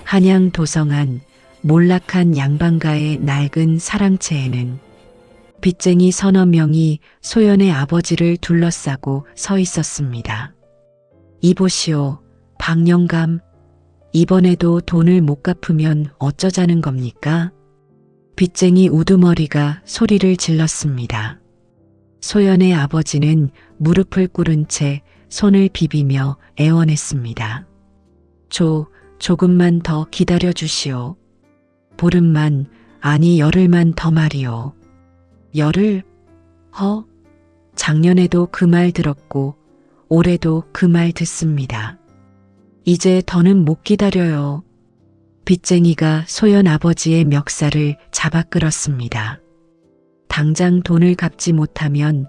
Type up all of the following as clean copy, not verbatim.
한양 도성안 몰락한 양반가의 낡은 사랑채에는 빚쟁이 서너 명이 소연의 아버지를 둘러싸고 서 있었습니다. 이보시오, 박영감. 이번에도 돈을 못 갚으면 어쩌자는 겁니까? 빚쟁이 우두머리가 소리를 질렀습니다. 소연의 아버지는 무릎을 꿇은 채 손을 비비며 애원했습니다. 조금만 더 기다려 주시오. 보름만, 아니 열흘만 더 말이오. 열흘? 작년에도 그 말 들었고 올해도 그 말 듣습니다. 이제 더는 못 기다려요. 빚쟁이가 소연 아버지의 멱살을 잡아 끌었습니다. 당장 돈을 갚지 못하면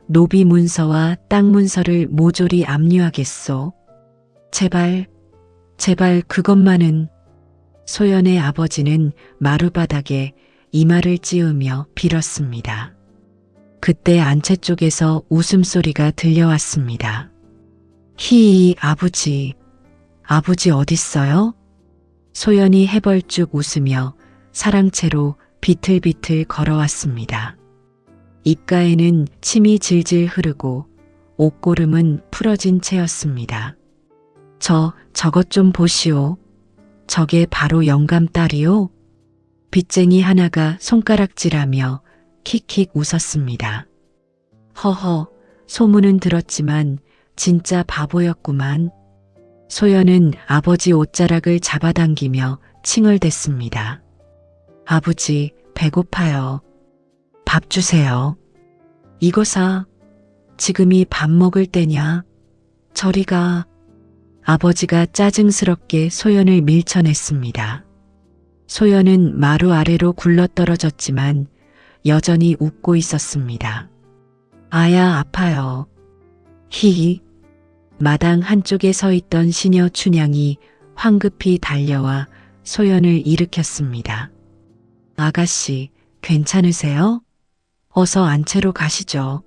노비 문서와 땅 문서를 모조리 압류하겠소. 제발 그것만은. 소연의 아버지는 마루바닥에 이마를 찌으며 빌었습니다. 그때 안채 쪽에서 웃음소리가 들려왔습니다. 히히, 아버지 어딨어요? 소연이 해벌쭉 웃으며 사랑채로 비틀비틀 걸어왔습니다. 입가에는 침이 질질 흐르고 옷고름은 풀어진 채였습니다. 저것 좀 보시오. 저게 바로 영감 딸이오? 빚쟁이 하나가 손가락질하며 킥킥 웃었습니다. 허허, 소문은 들었지만 진짜 바보였구만. 소연은 아버지 옷자락을 잡아당기며 칭얼댔습니다. 아버지, 배고파요. 밥 주세요. 이거 사. 지금이 밥 먹을 때냐? 저리 가. 아버지가 짜증스럽게 소연을 밀쳐냈습니다. 소연은 마루 아래로 굴러떨어졌지만 여전히 웃고 있었습니다. 아야, 아파요. 히히. 마당 한쪽에 서 있던 시녀 춘향이 황급히 달려와 소연을 일으켰습니다. 아가씨, 괜찮으세요? 어서 안채로 가시죠.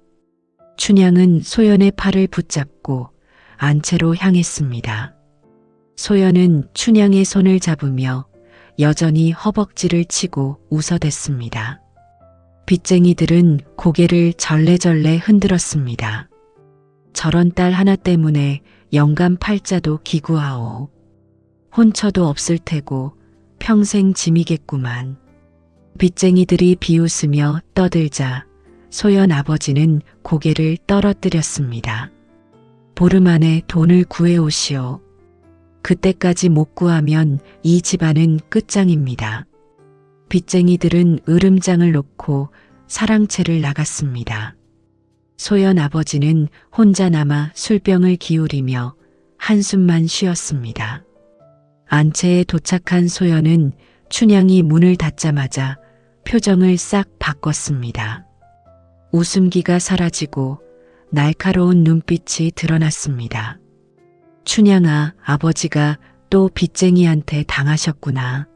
춘향은 소연의 팔을 붙잡고 안채로 향했습니다. 소연은 춘향의 손을 잡으며 여전히 허벅지를 치고 웃어댔습니다. 빚쟁이들은 고개를 절레절레 흔들었습니다. 저런 딸 하나 때문에 영감 팔자도 기구하오. 혼처도 없을 테고 평생 짐이겠구만. 빚쟁이들이 비웃으며 떠들자 소연 아버지는 고개를 떨어뜨렸습니다. 보름 안에 돈을 구해오시오. 그때까지 못 구하면 이 집안은 끝장입니다. 빚쟁이들은 으름장을 놓고 사랑채를 나갔습니다. 소연 아버지는 혼자 남아 술병을 기울이며 한숨만 쉬었습니다. 안채에 도착한 소연은 춘향이 문을 닫자마자 표정을 싹 바꿨습니다. 웃음기가 사라지고 날카로운 눈빛이 드러났습니다. 춘향아, 아버지가 또 빚쟁이한테 당하셨구나.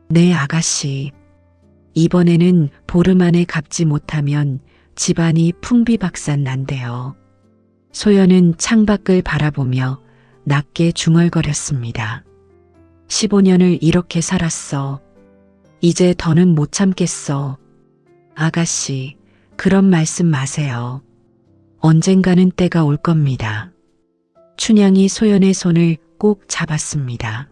네, 아가씨. 이번에는 보름 안에 갚지 못하면 집안이 풍비박산 난대요. 소연은 창밖을 바라보며 낮게 중얼거렸습니다. 15년을 이렇게 살았어. 이제 더는 못 참겠어. 아가씨, 그런 말씀 마세요. 언젠가는 때가 올 겁니다. 춘향이 소연의 손을 꼭 잡았습니다.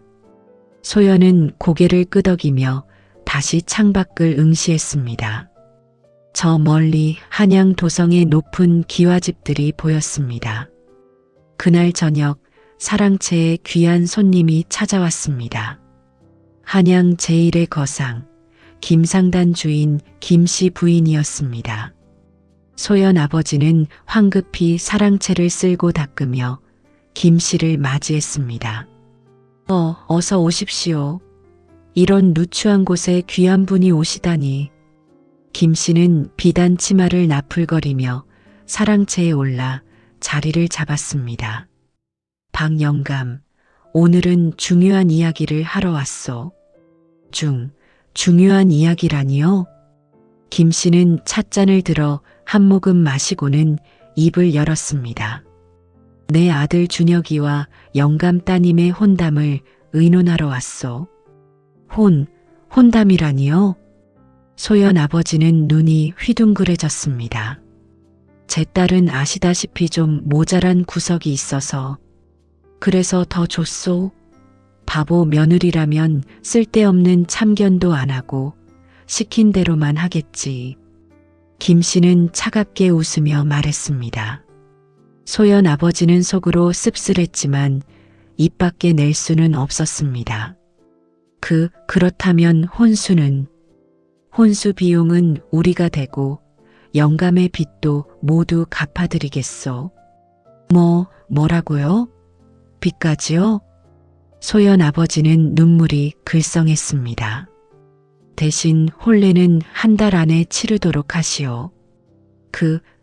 소연은 고개를 끄덕이며 다시 창밖을 응시했습니다. 저 멀리 한양 도성의 높은 기와집들이 보였습니다. 그날 저녁 사랑채에 귀한 손님이 찾아왔습니다. 한양 제1의 거상, 김상단 주인 김씨 부인이었습니다. 소연 아버지는 황급히 사랑채를 쓸고 닦으며 김씨를 맞이했습니다. 어서 오십시오. 이런 누추한 곳에 귀한 분이 오시다니. 김씨는 비단 치마를 나풀거리며 사랑채에 올라 자리를 잡았습니다. 박영감, 오늘은 중요한 이야기를 하러 왔소. 중요한 이야기라니요? 김씨는 찻잔을 들어 한 모금 마시고는 입을 열었습니다. 내 아들 준혁이와 영감 따님의 혼담을 의논하러 왔소. 혼담이라니요? 소연 아버지는 눈이 휘둥그레졌습니다. 제 딸은 아시다시피 좀 모자란 구석이 있어서 그래서 더 줬소. 바보 며느리라면 쓸데없는 참견도 안 하고 시킨 대로만 하겠지. 김 씨는 차갑게 웃으며 말했습니다. 소연 아버지는 속으로 씁쓸했지만 입 밖에 낼 수는 없었습니다. 그렇다면 혼수 비용은 우리가 대고 영감의 빚도 모두 갚아드리겠소. 뭐라고요? 빚까지요? 소연 아버지는 눈물이 글썽했습니다. 대신 혼례는 한 달 안에 치르도록 하시오.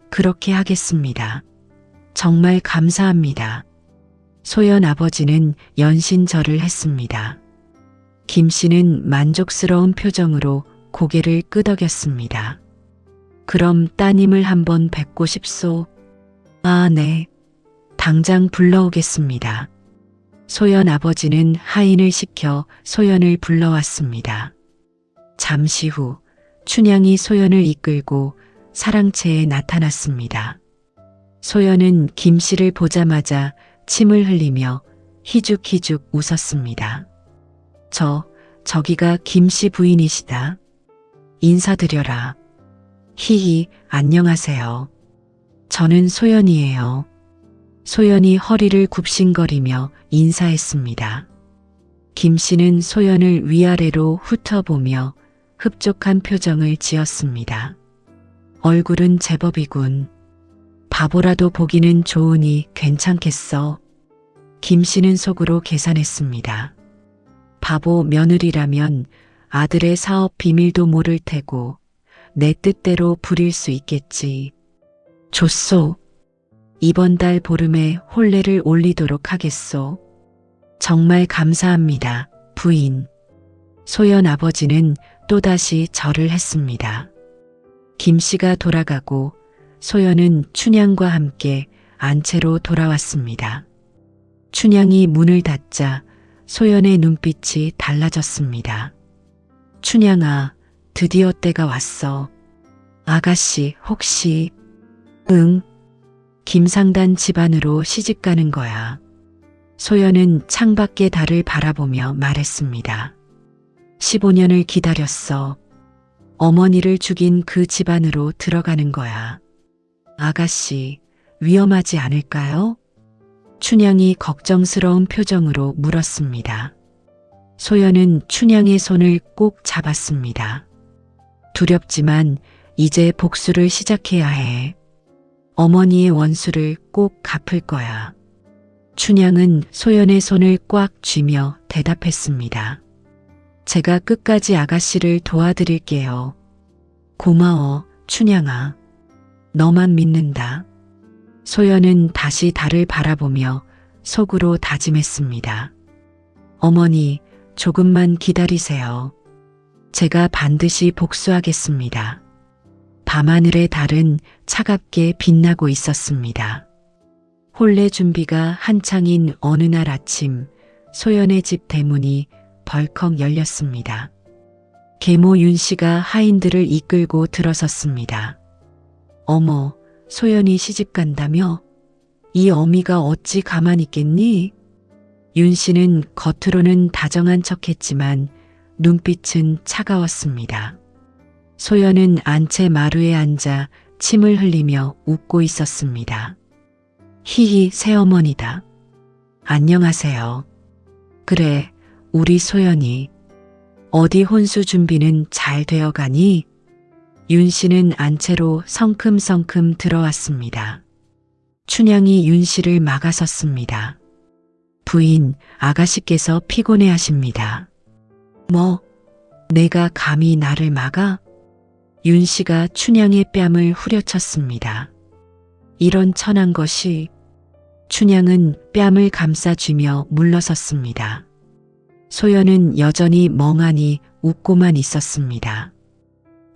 그렇게 하겠습니다. 정말 감사합니다. 소연 아버지는 연신절을 했습니다. 김 씨는 만족스러운 표정으로 고개를 끄덕였습니다. 그럼 따님을 한번 뵙고 싶소. 아, 네. 당장 불러오겠습니다. 소연 아버지는 하인을 시켜 소연을 불러왔습니다. 잠시 후 춘향이 소연을 이끌고 사랑채에 나타났습니다. 소연은 김 씨를 보자마자 침을 흘리며 희죽희죽 웃었습니다. 저기가 김 씨 부인이시다. 인사드려라. 히히, 안녕하세요. 저는 소연이에요. 소연이 허리를 굽신거리며 인사했습니다. 김 씨는 소연을 위아래로 훑어보며 흡족한 표정을 지었습니다. 얼굴은 제법이군. 바보라도 보기는 좋으니 괜찮겠어. 김 씨는 속으로 계산했습니다. 바보 며느리라면 아들의 사업 비밀도 모를 테고 내 뜻대로 부릴 수 있겠지. 좋소. 이번 달 보름에 혼례를 올리도록 하겠소. 정말 감사합니다, 부인. 소연 아버지는 또다시 절을 했습니다. 김 씨가 돌아가고 소연은 춘향과 함께 안채로 돌아왔습니다. 춘향이 문을 닫자 소연의 눈빛이 달라졌습니다. 춘향아, 드디어 때가 왔어. 아가씨, 혹시... 응. 김상단 집안으로 시집가는 거야. 소연은 창밖의 달을 바라보며 말했습니다. 15년을 기다렸어. 어머니를 죽인 그 집안으로 들어가는 거야. 아가씨, 위험하지 않을까요? 춘향이 걱정스러운 표정으로 물었습니다. 소연은 춘향의 손을 꼭 잡았습니다. 두렵지만 이제 복수를 시작해야 해. 어머니의 원수를 꼭 갚을 거야. 춘향은 소연의 손을 꽉 쥐며 대답했습니다. 제가 끝까지 아가씨를 도와드릴게요. 고마워, 춘향아. 너만 믿는다. 소연은 다시 달을 바라보며 속으로 다짐했습니다. 어머니, 조금만 기다리세요. 제가 반드시 복수하겠습니다. 밤하늘의 달은 차갑게 빛나고 있었습니다. 혼례 준비가 한창인 어느 날 아침 소연의 집 대문이 벌컥 열렸습니다. 계모 윤 씨가 하인들을 이끌고 들어섰습니다. 어머, 소연이 시집 간다며? 이 어미가 어찌 가만히 있겠니? 윤 씨는 겉으로는 다정한 척했지만 눈빛은 차가웠습니다. 소연은 안채 마루에 앉아 침을 흘리며 웃고 있었습니다. 히히, 새어머니다. 안녕하세요. 그래, 우리 소연이. 어디 혼수 준비는 잘 되어가니? 윤 씨는 안채로 성큼성큼 들어왔습니다. 춘향이 윤 씨를 막아섰습니다. 부인, 아가씨께서 피곤해 하십니다. 뭐, 내가 감히 나를 막아? 윤 씨가 춘향의 뺨을 후려쳤습니다. 이런 천한 것이. 춘향은 뺨을 감싸쥐며 물러섰습니다. 소연은 여전히 멍하니 웃고만 있었습니다.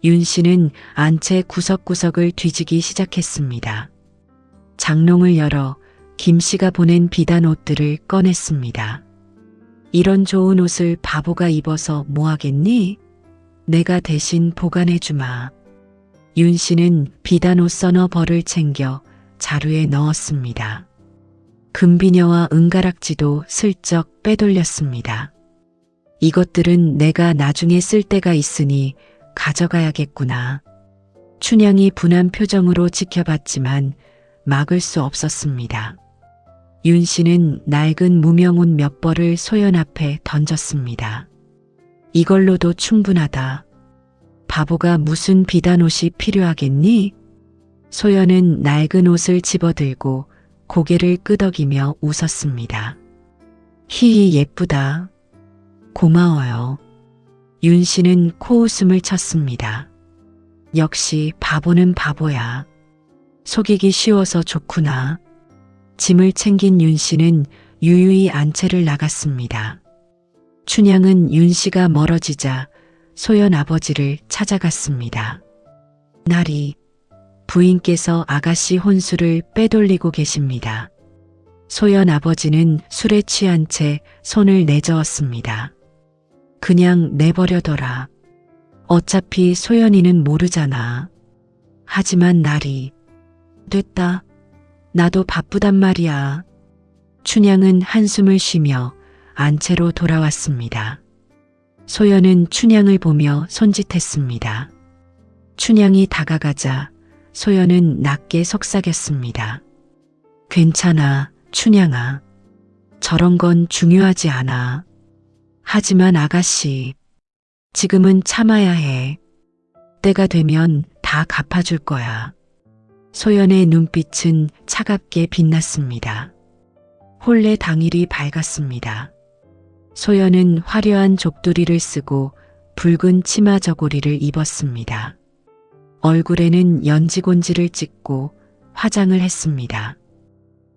윤 씨는 안채 구석구석을 뒤지기 시작했습니다. 장롱을 열어 김 씨가 보낸 비단 옷들을 꺼냈습니다. 이런 좋은 옷을 바보가 입어서 뭐하겠니? 내가 대신 보관해 주마. 윤 씨는 비단 옷 서너 벌을 챙겨 자루에 넣었습니다. 금비녀와 은가락지도 슬쩍 빼돌렸습니다. 이것들은 내가 나중에 쓸 때가 있으니 가져가야겠구나. 춘향이 분한 표정으로 지켜봤지만 막을 수 없었습니다. 윤 씨는 낡은 무명옷 몇 벌을 소연 앞에 던졌습니다. 이걸로도 충분하다. 바보가 무슨 비단옷이 필요하겠니? 소연은 낡은 옷을 집어들고 고개를 끄덕이며 웃었습니다. 히히 예쁘다. 고마워요. 윤 씨는 코웃음을 쳤습니다. 역시 바보는 바보야. 속이기 쉬워서 좋구나. 짐을 챙긴 윤 씨는 유유히 안채를 나갔습니다. 춘향은 윤 씨가 멀어지자 소연 아버지를 찾아갔습니다. 나리, 부인께서 아가씨 혼수를 빼돌리고 계십니다. 소연 아버지는 술에 취한 채 손을 내저었습니다. 그냥 내버려둬라. 어차피 소연이는 모르잖아. 하지만 나리, 됐다. 나도 바쁘단 말이야. 춘향은 한숨을 쉬며 안채로 돌아왔습니다. 소연은 춘향을 보며 손짓했습니다. 춘향이 다가가자 소연은 낮게 속삭였습니다. 괜찮아, 춘향아. 저런 건 중요하지 않아. 하지만 아가씨, 지금은 참아야 해. 때가 되면 다 갚아줄 거야. 소연의 눈빛은 차갑게 빛났습니다. 혼례 당일이 밝았습니다. 소연은 화려한 족두리를 쓰고 붉은 치마 저고리를 입었습니다. 얼굴에는 연지곤지를 찍고 화장을 했습니다.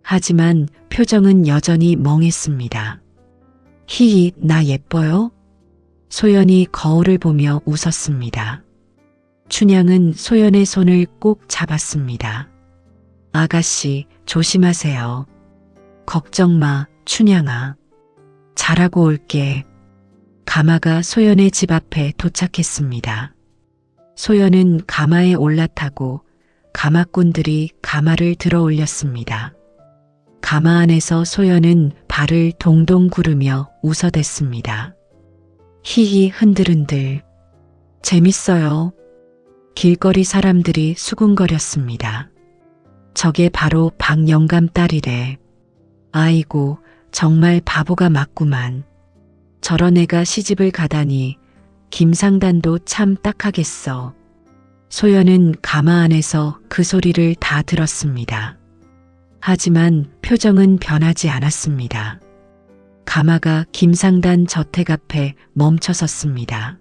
하지만 표정은 여전히 멍했습니다. 히히, 나 예뻐요? 소연이 거울을 보며 웃었습니다. 춘향은 소연의 손을 꼭 잡았습니다. 아가씨, 조심하세요. 걱정 마, 춘향아. 잘하고 올게. 가마가 소연의 집 앞에 도착했습니다. 소연은 가마에 올라타고 가마꾼들이 가마를 들어 올렸습니다. 가마 안에서 소연은 발을 동동 구르며 웃어댔습니다. 히히 흔들흔들. 재밌어요. 길거리 사람들이 수군거렸습니다. 저게 바로 박영감 딸이래. 아이고, 정말 바보가 맞구만. 저런 애가 시집을 가다니 김상단도 참 딱하겠어. 소연은 가마 안에서 그 소리를 다 들었습니다. 하지만 표정은 변하지 않았습니다. 가마가 김상단 저택 앞에 멈춰섰습니다.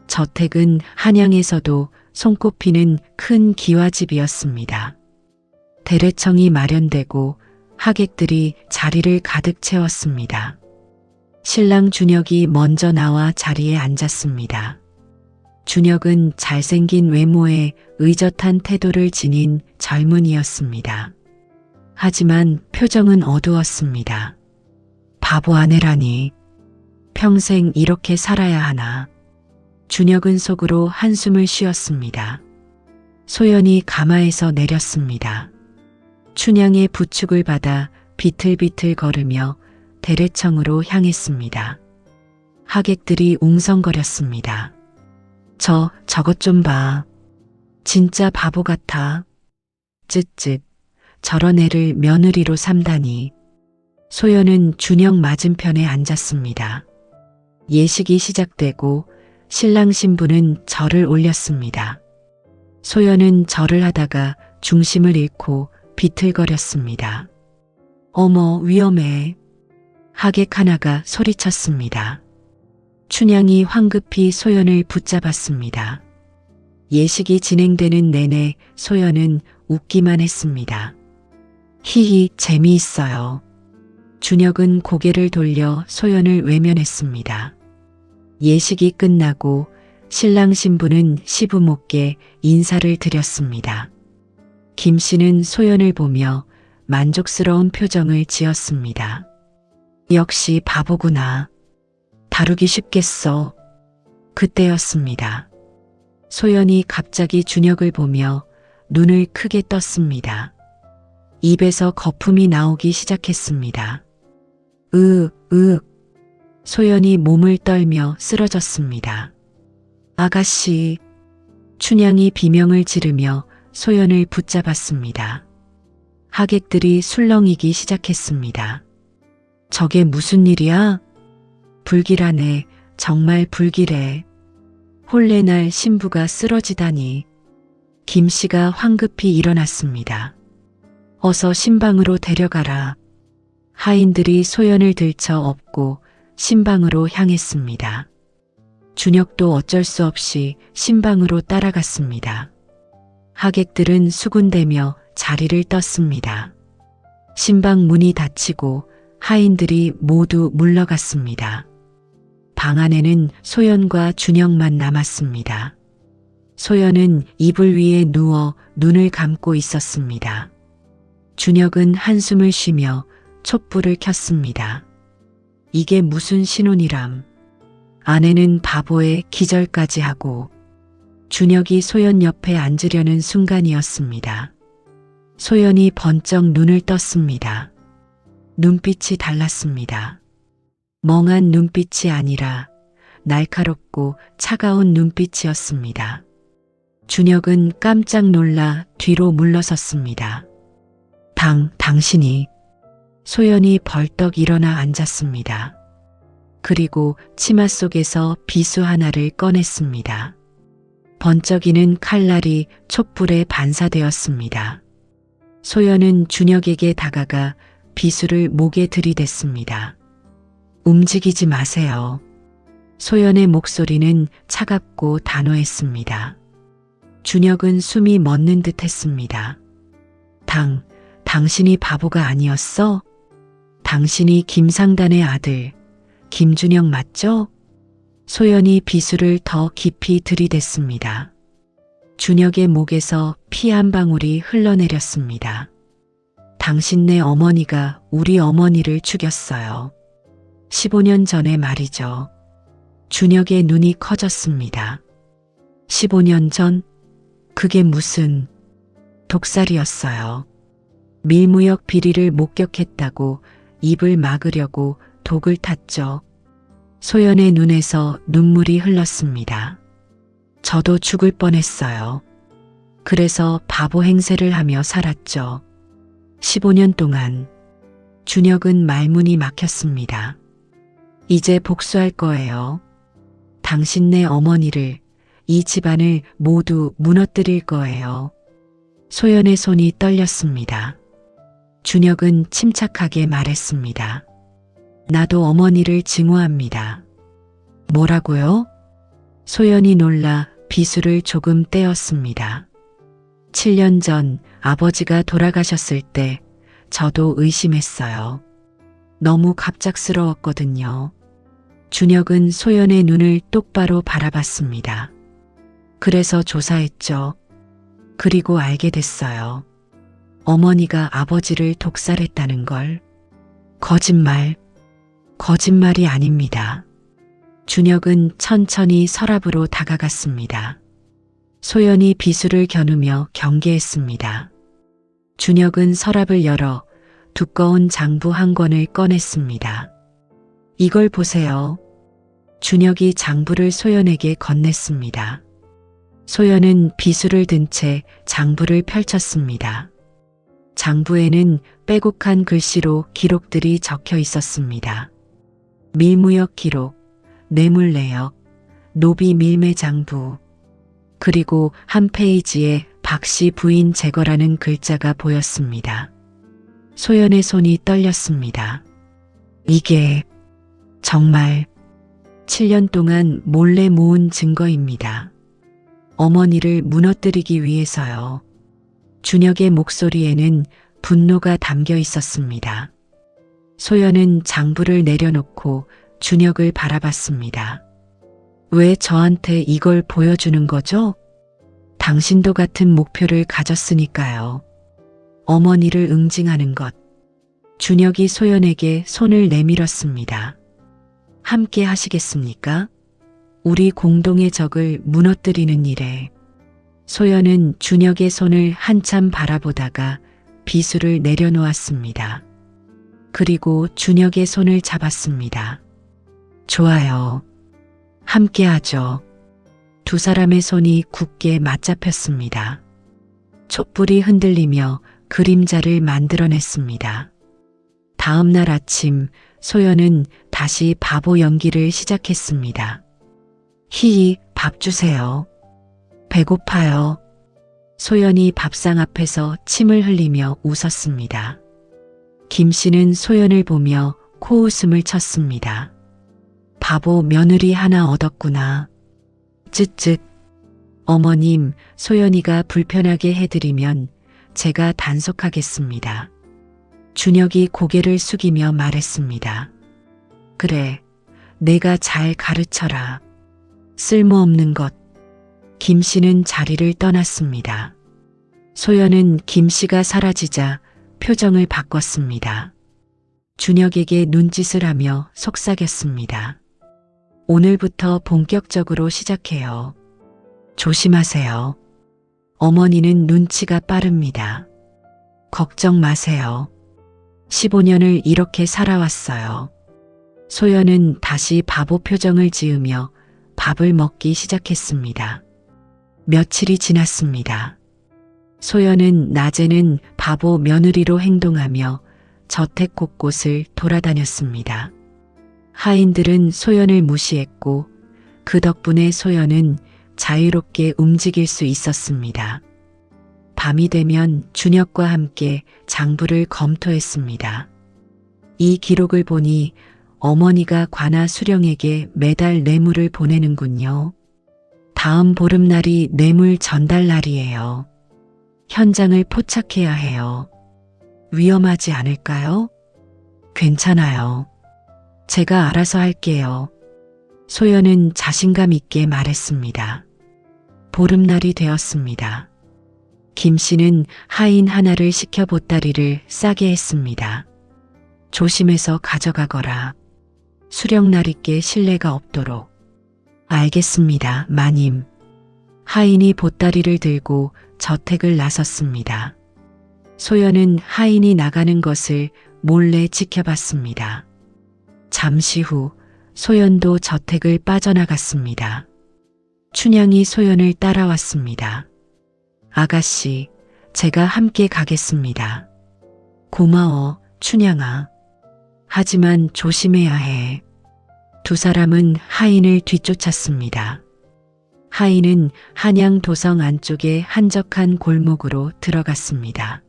저택은 한양에서도 손꼽히는 큰 기와집이었습니다. 대례청이 마련되고 하객들이 자리를 가득 채웠습니다. 신랑 준혁이 먼저 나와 자리에 앉았습니다. 준혁은 잘생긴 외모에 의젓한 태도를 지닌 젊은이였습니다. 하지만 표정은 어두웠습니다. 바보 아내라니. 평생 이렇게 살아야 하나. 준혁은 속으로 한숨을 쉬었습니다. 소연이 가마에서 내렸습니다. 춘향의 부축을 받아 비틀비틀 걸으며 대례청으로 향했습니다. 하객들이 웅성거렸습니다. 저것 좀 봐. 진짜 바보 같아. 쯧쯧. 저런 애를 며느리로 삼다니. 소연은 준혁 맞은편에 앉았습니다. 예식이 시작되고 신랑 신부는 절을 올렸습니다. 소연은 절을 하다가 중심을 잃고 비틀거렸습니다. 어머, 위험해. 하객 하나가 소리쳤습니다. 춘향이 황급히 소연을 붙잡았습니다. 예식이 진행되는 내내 소연은 웃기만 했습니다. 히히, 재미있어요. 준혁은 고개를 돌려 소연을 외면했습니다. 예식이 끝나고 신랑 신부는 시부모께 인사를 드렸습니다. 김 씨는 소연을 보며 만족스러운 표정을 지었습니다. 역시 바보구나. 다루기 쉽겠어. 그때였습니다. 소연이 갑자기 준혁을 보며 눈을 크게 떴습니다. 입에서 거품이 나오기 시작했습니다. 소연이 몸을 떨며 쓰러졌습니다. 아가씨. 춘향이 비명을 지르며 소연을 붙잡았습니다. 하객들이 술렁이기 시작했습니다. 저게 무슨 일이야? 불길하네. 정말 불길해. 혼례날 신부가 쓰러지다니. 김씨가 황급히 일어났습니다. 어서 신방으로 데려가라. 하인들이 소연을 들쳐 업고 신방으로 향했습니다. 준혁도 어쩔 수 없이 신방으로 따라갔습니다. 하객들은 수군대며 자리를 떴습니다. 신방 문이 닫히고 하인들이 모두 물러갔습니다. 방 안에는 소연과 준혁만 남았습니다. 소연은 이불 위에 누워 눈을 감고 있었습니다. 준혁은 한숨을 쉬며 촛불을 켰습니다. 이게 무슨 신혼이람. 아내는 바보에 기절까지 하고. 준혁이 소연 옆에 앉으려는 순간이었습니다. 소연이 번쩍 눈을 떴습니다. 눈빛이 달랐습니다. 멍한 눈빛이 아니라 날카롭고 차가운 눈빛이었습니다. 준혁은 깜짝 놀라 뒤로 물러섰습니다. 당신이. 소연이 벌떡 일어나 앉았습니다. 그리고 치마 속에서 비수 하나를 꺼냈습니다. 번쩍이는 칼날이 촛불에 반사되었습니다. 소연은 준혁에게 다가가 비수를 목에 들이댔습니다. 움직이지 마세요. 소연의 목소리는 차갑고 단호했습니다. 준혁은 숨이 멎는 듯 했습니다. 당신이 바보가 아니었어? 당신이 김상단의 아들, 김준혁 맞죠? 소연이 비수를 더 깊이 들이댔습니다. 준혁의 목에서 피 한 방울이 흘러내렸습니다. 당신네 어머니가 우리 어머니를 죽였어요. 15년 전에 말이죠. 준혁의 눈이 커졌습니다. 15년 전? 그게 무슨 독살이었어요. 밀무역 비리를 목격했다고 입을 막으려고 독을 탔죠. 소연의 눈에서 눈물이 흘렀습니다. 저도 죽을 뻔했어요. 그래서 바보 행세를 하며 살았죠. 15년 동안. 준혁은 말문이 막혔습니다. 이제 복수할 거예요. 당신네 어머니를, 이 집안을 모두 무너뜨릴 거예요. 소연의 손이 떨렸습니다. 준혁은 침착하게 말했습니다. 나도 어머니를 증오합니다. 뭐라고요? 소연이 놀라 비수를 조금 떼었습니다. 7년 전 아버지가 돌아가셨을 때 저도 의심했어요. 너무 갑작스러웠거든요. 준혁은 소연의 눈을 똑바로 바라봤습니다. 그래서 조사했죠. 그리고 알게 됐어요. 어머니가 아버지를 독살했다는 걸. 거짓말이 아닙니다. 준혁은 천천히 서랍으로 다가갔습니다. 소연이 비수를 겨누며 경계했습니다. 준혁은 서랍을 열어 두꺼운 장부 한 권을 꺼냈습니다. 이걸 보세요. 준혁이 장부를 소연에게 건넸습니다. 소연은 비수를 든 채 장부를 펼쳤습니다. 장부에는 빼곡한 글씨로 기록들이 적혀 있었습니다. 밀무역 기록, 뇌물 내역, 노비 밀매 장부, 그리고 한 페이지에 박씨 부인 제거라는 글자가 보였습니다. 소연의 손이 떨렸습니다. 이게 정말 7년 동안 몰래 모은 증거입니다. 어머니를 무너뜨리기 위해서요. 준혁의 목소리에는 분노가 담겨 있었습니다. 소연은 장부를 내려놓고 준혁을 바라봤습니다. 왜 저한테 이걸 보여주는 거죠? 당신도 같은 목표를 가졌으니까요. 어머니를 응징하는 것. 준혁이 소연에게 손을 내밀었습니다. 함께 하시겠습니까? 우리 공동의 적을 무너뜨리는 일에. 소연은 준혁의 손을 한참 바라보다가 비수를 내려놓았습니다. 그리고 준혁의 손을 잡았습니다. 좋아요. 함께 하죠. 두 사람의 손이 굳게 맞잡혔습니다. 촛불이 흔들리며 그림자를 만들어냈습니다. 다음 날 아침 소연은 다시 바보 연기를 시작했습니다. 히히, 밥 주세요. 배고파요. 소연이 밥상 앞에서 침을 흘리며 웃었습니다. 김 씨는 소연을 보며 코웃음을 쳤습니다. 바보 며느리 하나 얻었구나. 쯧쯧. 어머님, 소연이가 불편하게 해드리면 제가 단속하겠습니다. 준혁이 고개를 숙이며 말했습니다. 그래, 내가 잘 가르쳐라. 쓸모없는 것. 김 씨는 자리를 떠났습니다. 소연은 김 씨가 사라지자 표정을 바꿨습니다. 준혁에게 눈짓을 하며 속삭였습니다. 오늘부터 본격적으로 시작해요. 조심하세요. 어머니는 눈치가 빠릅니다. 걱정 마세요. 15년을 이렇게 살아왔어요. 소연은 다시 바보 표정을 지으며 밥을 먹기 시작했습니다. 며칠이 지났습니다. 소연은 낮에는 바보 며느리로 행동하며 저택 곳곳을 돌아다녔습니다. 하인들은 소연을 무시했고 그 덕분에 소연은 자유롭게 움직일 수 있었습니다. 밤이 되면 준혁과 함께 장부를 검토했습니다. 이 기록을 보니 어머니가 관아 수령에게 매달 뇌물을 보내는군요. 다음 보름날이 뇌물 전달 날이에요. 현장을 포착해야 해요. 위험하지 않을까요? 괜찮아요. 제가 알아서 할게요. 소연은 자신감 있게 말했습니다. 보름날이 되었습니다. 김 씨는 하인 하나를 시켜 보따리를 싸게 했습니다. 조심해서 가져가거라. 수령날이께 신뢰가 없도록. 알겠습니다, 마님. 하인이 보따리를 들고 저택을 나섰습니다. 소연은 하인이 나가는 것을 몰래 지켜봤습니다. 잠시 후 소연도 저택을 빠져나갔습니다. 춘향이 소연을 따라왔습니다. 아가씨, 제가 함께 가겠습니다. 고마워, 춘향아. 하지만 조심해야 해. 두 사람은 하인을 뒤쫓았습니다. 하인은 한양 도성 안쪽의 한적한 골목으로 들어갔습니다.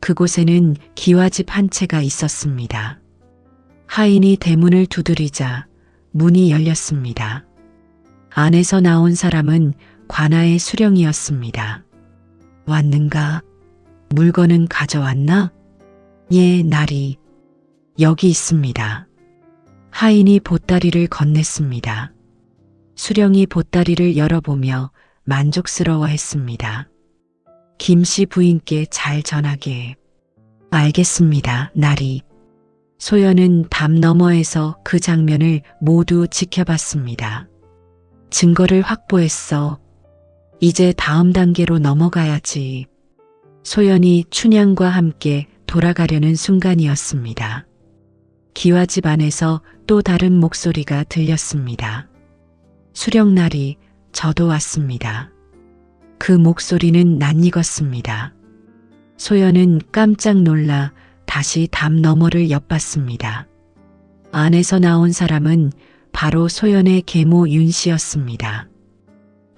그곳에는 기와집 한 채가 있었습니다. 하인이 대문을 두드리자 문이 열렸습니다. 안에서 나온 사람은 관아의 수령이었습니다. 왔는가? 물건은 가져왔나? 예, 나리. 여기 있습니다. 하인이 보따리를 건넸습니다. 수령이 보따리를 열어보며 만족스러워했습니다. 김씨 부인께 잘 전하게. 알겠습니다, 나리. 소연은 담 너머에서 그 장면을 모두 지켜봤습니다. 증거를 확보했어. 이제 다음 단계로 넘어가야지. 소연이 춘향과 함께 돌아가려는 순간이었습니다. 기와집 안에서 또 다른 목소리가 들렸습니다. 수령날이, 저도 왔습니다. 그 목소리는 낯익었습니다. 소연은 깜짝 놀라 다시 담 너머를 엿봤습니다. 안에서 나온 사람은 바로 소연의 계모 윤 씨였습니다.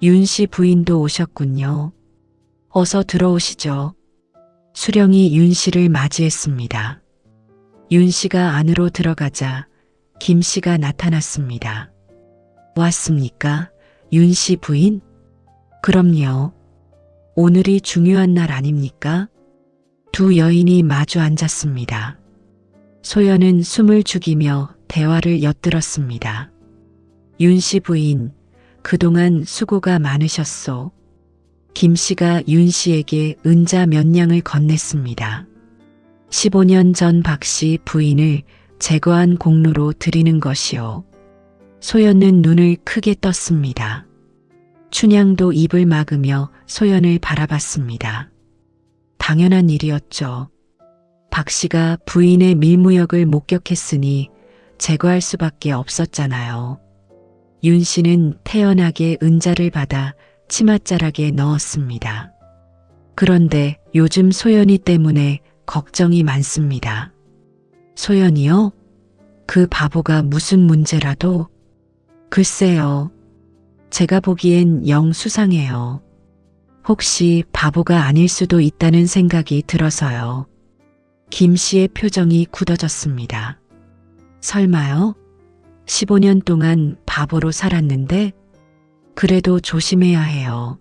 윤 씨 부인도 오셨군요. 어서 들어오시죠. 수령이 윤 씨를 맞이했습니다. 윤 씨가 안으로 들어가자 김 씨가 나타났습니다. 왔습니까? 윤 씨 부인? 그럼요. 오늘이 중요한 날 아닙니까? 두 여인이 마주 앉았습니다. 소연은 숨을 죽이며 대화를 엿들었습니다. 윤 씨 부인, 그동안 수고가 많으셨소. 김 씨가 윤 씨에게 은자 몇 냥을 건넸습니다. 15년 전 박씨 부인을 제거한 공로로 드리는 것이요. 소연은 눈을 크게 떴습니다. 춘향도 입을 막으며 소연을 바라봤습니다. 당연한 일이었죠. 박씨가 부인의 밀무역을 목격했으니 제거할 수밖에 없었잖아요. 윤 씨는 태연하게 은자를 받아 치맛자락에 넣었습니다. 그런데 요즘 소연이 때문에 걱정이 많습니다. 소연이요? 그 바보가 무슨 문제라도? 글쎄요. 제가 보기엔 영 수상해요. 혹시 바보가 아닐 수도 있다는 생각이 들어서요. 김 씨의 표정이 굳어졌습니다. 설마요? 15년 동안 바보로 살았는데? 그래도 조심해야 해요.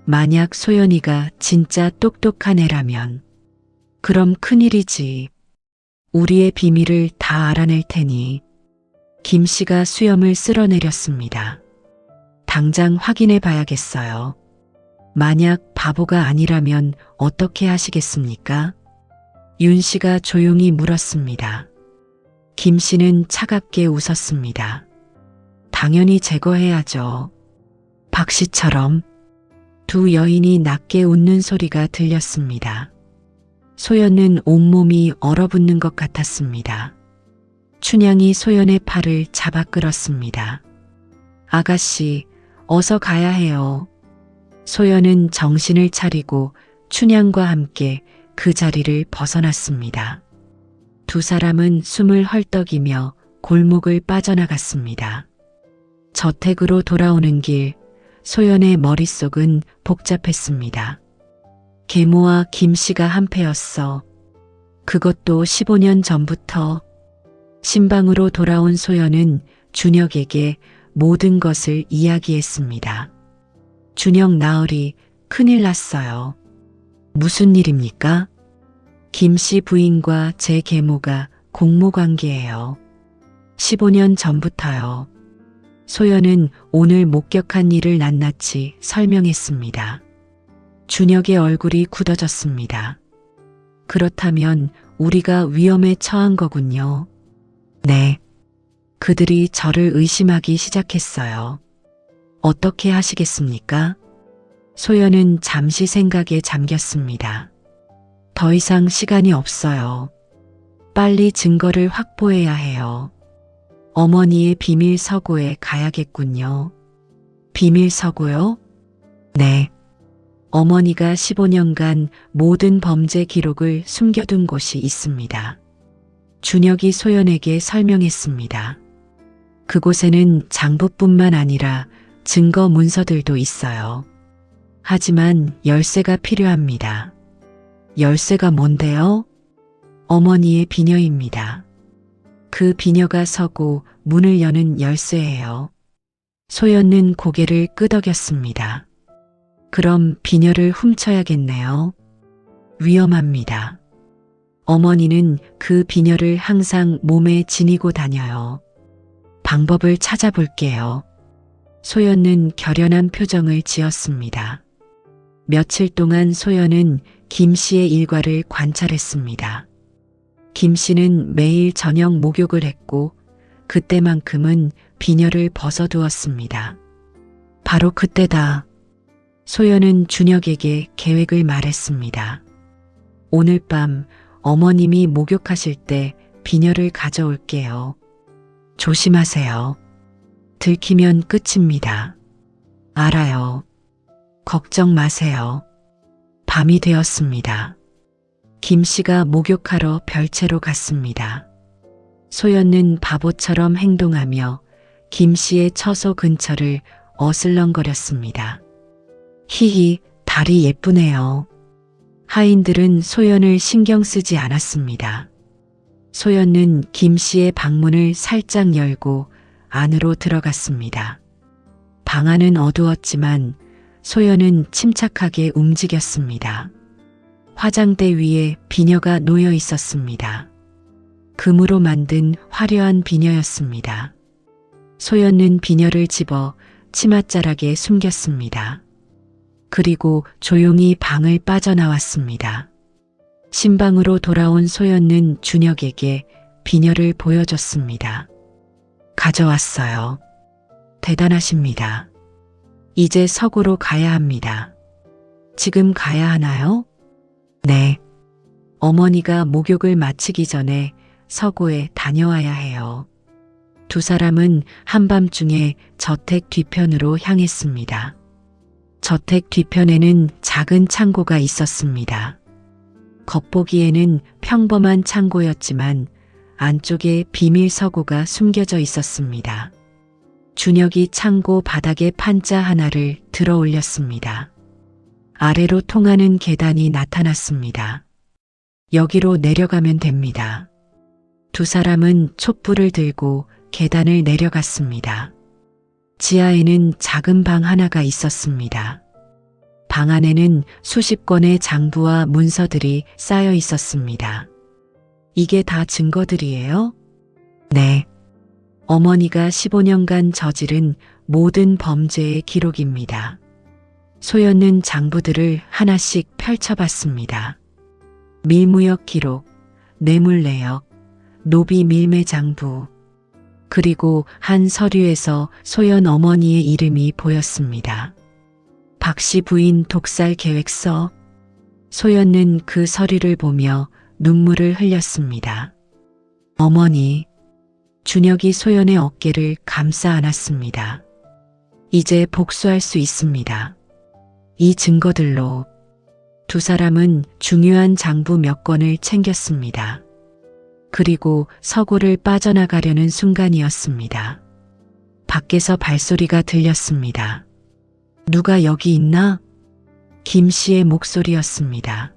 만약 소연이가 진짜 똑똑한 애라면 그럼 큰일이지. 우리의 비밀을 다 알아낼 테니. 김 씨가 수염을 쓸어내렸습니다. 당장 확인해 봐야겠어요. 만약 바보가 아니라면 어떻게 하시겠습니까? 윤 씨가 조용히 물었습니다. 김 씨는 차갑게 웃었습니다. 당연히 제거해야죠. 박 씨처럼. 두 여인이 낮게 웃는 소리가 들렸습니다. 소연은 온몸이 얼어붙는 것 같았습니다. 춘향이 소연의 팔을 잡아 끌었습니다. 아가씨, 어서 가야 해요. 소연은 정신을 차리고 춘향과 함께 그 자리를 벗어났습니다. 두 사람은 숨을 헐떡이며 골목을 빠져나갔습니다. 저택으로 돌아오는 길, 소연의 머릿속은 복잡했습니다. 계모와 김 씨가 한패였어. 그것도 15년 전부터. 신방으로 돌아온 소연은 준혁에게 모든 것을 이야기했습니다. 준혁 나으리, 큰일 났어요. 무슨 일입니까? 김 씨 부인과 제 계모가 공모관계예요. 15년 전부터요. 소연은 오늘 목격한 일을 낱낱이 설명했습니다. 준혁의 얼굴이 굳어졌습니다. 그렇다면 우리가 위험에 처한 거군요. 네. 그들이 저를 의심하기 시작했어요. 어떻게 하시겠습니까? 소연은 잠시 생각에 잠겼습니다. 더 이상 시간이 없어요. 빨리 증거를 확보해야 해요. 어머니의 비밀 서고에 가야겠군요. 비밀 서고요? 네. 어머니가 15년간 모든 범죄 기록을 숨겨둔 곳이 있습니다. 준혁이 소연에게 설명했습니다. 그곳에는 장부뿐만 아니라 증거 문서들도 있어요. 하지만 열쇠가 필요합니다. 열쇠가 뭔데요? 어머니의 비녀입니다. 그 비녀가 서고 문을 여는 열쇠예요. 소연은 고개를 끄덕였습니다. 그럼 비녀를 훔쳐야겠네요. 위험합니다. 어머니는 그 비녀를 항상 몸에 지니고 다녀요. 방법을 찾아볼게요. 소연은 결연한 표정을 지었습니다. 며칠 동안 소연은 김 씨의 일과를 관찰했습니다. 김 씨는 매일 저녁 목욕을 했고 그때만큼은 비녀를 벗어두었습니다. 바로 그때다. 소연은 준혁에게 계획을 말했습니다. 오늘 밤 어머님이 목욕하실 때 비녀를 가져올게요. 조심하세요. 들키면 끝입니다. 알아요. 걱정 마세요. 밤이 되었습니다. 김 씨가 목욕하러 별채로 갔습니다. 소연은 바보처럼 행동하며 김 씨의 처소 근처를 어슬렁거렸습니다. 히히, 달이 예쁘네요. 하인들은 소연을 신경 쓰지 않았습니다. 소연은 김 씨의 방문을 살짝 열고 안으로 들어갔습니다. 방 안은 어두웠지만 소연은 침착하게 움직였습니다. 화장대 위에 비녀가 놓여 있었습니다. 금으로 만든 화려한 비녀였습니다. 소연은 비녀를 집어 치맛자락에 숨겼습니다. 그리고 조용히 방을 빠져나왔습니다. 신방으로 돌아온 소연은 준혁에게 비녀를 보여줬습니다. 가져왔어요. 대단하십니다. 이제 서구로 가야 합니다. 지금 가야 하나요? 네. 어머니가 목욕을 마치기 전에 서구에 다녀와야 해요. 두 사람은 한밤중에 저택 뒤편으로 향했습니다. 저택 뒤편에는 작은 창고가 있었습니다. 겉보기에는 평범한 창고였지만 안쪽에 비밀 서구가 숨겨져 있었습니다. 준혁이 창고 바닥에 판자 하나를 들어 올렸습니다. 아래로 통하는 계단이 나타났습니다. 여기로 내려가면 됩니다. 두 사람은 촛불을 들고 계단을 내려갔습니다. 지하에는 작은 방 하나가 있었습니다. 방 안에는 수십 권의 장부와 문서들이 쌓여 있었습니다. 이게 다 증거들이에요? 네. 어머니가 15년간 저지른 모든 범죄의 기록입니다. 소연은 장부들을 하나씩 펼쳐봤습니다. 밀무역 기록, 뇌물 내역, 노비 밀매 장부, 그리고 한 서류에서 소연 어머니의 이름이 보였습니다. 박씨 부인 독살 계획서. 소연은 그 서류를 보며 눈물을 흘렸습니다. 어머니, 준혁이 소연의 어깨를 감싸 안았습니다. 이제 복수할 수 있습니다. 이 증거들로. 두 사람은 중요한 장부 몇 권을 챙겼습니다. 그리고 서구를 빠져나가려는 순간이었습니다. 밖에서 발소리가 들렸습니다. 누가 여기 있나? 김 씨의 목소리였습니다.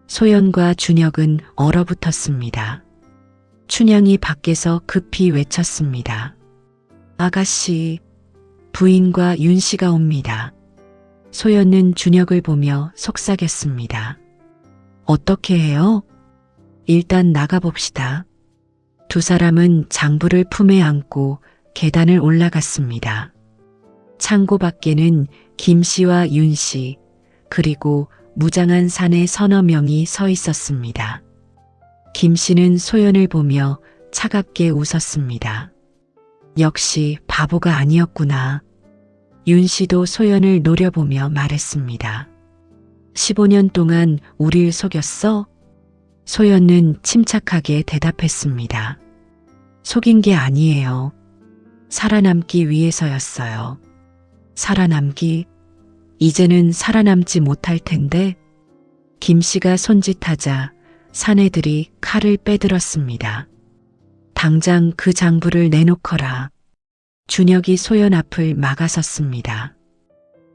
소연과 준혁은 얼어붙었습니다. 춘향이 밖에서 급히 외쳤습니다. 아가씨, 부인과 윤 씨가 옵니다. 소연은 준혁을 보며 속삭였습니다. 어떻게 해요? 일단 나가봅시다. 두 사람은 장부를 품에 안고 계단을 올라갔습니다. 창고 밖에는 김 씨와 윤 씨, 그리고 무장한 사내 서너 명이 서 있었습니다. 김 씨는 소연을 보며 차갑게 웃었습니다. 역시 바보가 아니었구나. 윤 씨도 소연을 노려보며 말했습니다. 15년 동안 우릴 속였어? 소연은 침착하게 대답했습니다. 속인 게 아니에요. 살아남기 위해서였어요. 살아남기? 이제는 살아남지 못할 텐데. 김 씨가 손짓하자 사내들이 칼을 빼들었습니다. 당장 그 장부를 내놓거라. 준혁이 소연 앞을 막아섰습니다.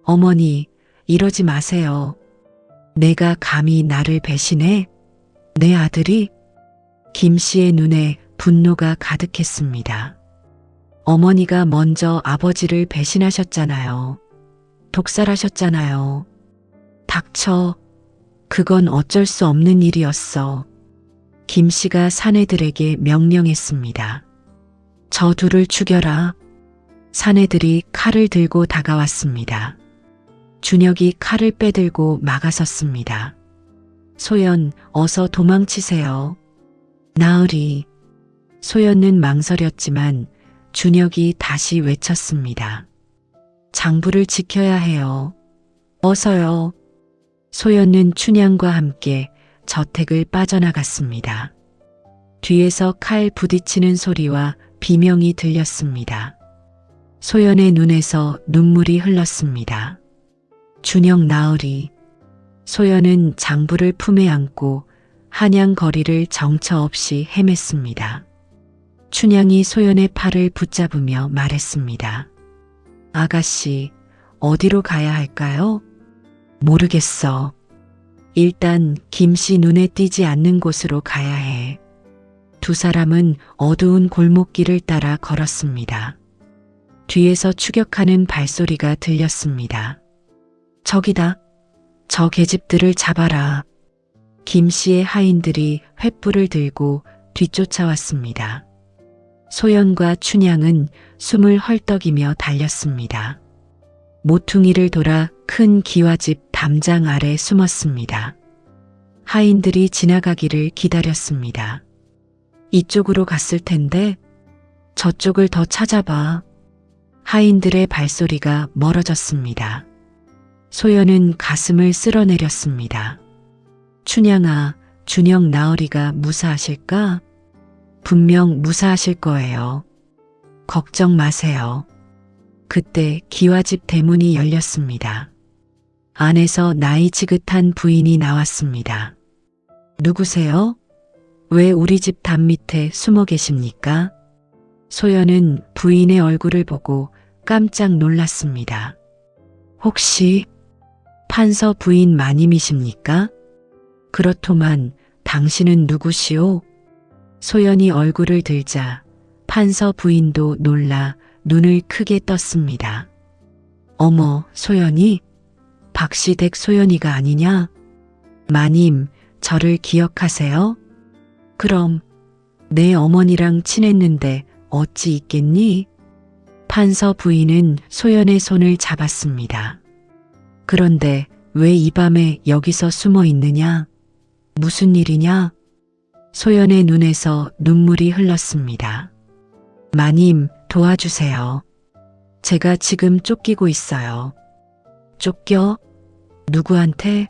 어머니, 이러지 마세요. 내가 감히 나를 배신해? 내 아들이? 김 씨의 눈에 분노가 가득했습니다. 어머니가 먼저 아버지를 배신하셨잖아요. 독살하셨잖아요. 닥쳐. 그건 어쩔 수 없는 일이었어. 김 씨가 사내들에게 명령했습니다. 저 둘을 죽여라. 사내들이 칼을 들고 다가왔습니다. 준혁이 칼을 빼들고 막아섰습니다. 소연, 어서 도망치세요. 나으리. 소연은 망설였지만 준혁이 다시 외쳤습니다. 장부를 지켜야 해요. 어서요. 소연은 춘향과 함께 저택을 빠져나갔습니다. 뒤에서 칼 부딪히는 소리와 비명이 들렸습니다. 소연의 눈에서 눈물이 흘렀습니다. 준혁, 나으리. 소연은 장부를 품에 안고 한양 거리를 정처 없이 헤맸습니다. 춘향이 소연의 팔을 붙잡으며 말했습니다. 아가씨, 어디로 가야 할까요? 모르겠어. 일단 김씨 눈에 띄지 않는 곳으로 가야 해. 두 사람은 어두운 골목길을 따라 걸었습니다. 뒤에서 추격하는 발소리가 들렸습니다. 저기다. 저 계집들을 잡아라. 김씨의 하인들이 횃불을 들고 뒤쫓아왔습니다. 소연과 춘향은 숨을 헐떡이며 달렸습니다. 모퉁이를 돌아 큰 기와집 담장 아래 숨었습니다. 하인들이 지나가기를 기다렸습니다. 이쪽으로 갔을 텐데 저쪽을 더 찾아봐. 하인들의 발소리가 멀어졌습니다. 소연은 가슴을 쓸어내렸습니다. 춘향아, 준영 나으리가 무사하실까? 분명 무사하실 거예요. 걱정 마세요. 그때 기와집 대문이 열렸습니다. 안에서 나이 지긋한 부인이 나왔습니다. 누구세요? 왜 우리 집 담 밑에 숨어 계십니까? 소연은 부인의 얼굴을 보고 깜짝 놀랐습니다. 혹시 판서 부인 마님이십니까? 그렇더만 당신은 누구시오? 소연이 얼굴을 들자 판서 부인도 놀라 눈을 크게 떴습니다. 어머, 소연이? 박시댁 소연이가 아니냐? 마님, 저를 기억하세요? 그럼 내 어머니랑 친했는데 어찌 있겠니? 판서 부인은 소연의 손을 잡았습니다. 그런데 왜 이 밤에 여기서 숨어 있느냐? 무슨 일이냐? 소연의 눈에서 눈물이 흘렀습니다. 마님, 도와주세요. 제가 지금 쫓기고 있어요. 쫓겨? 누구한테?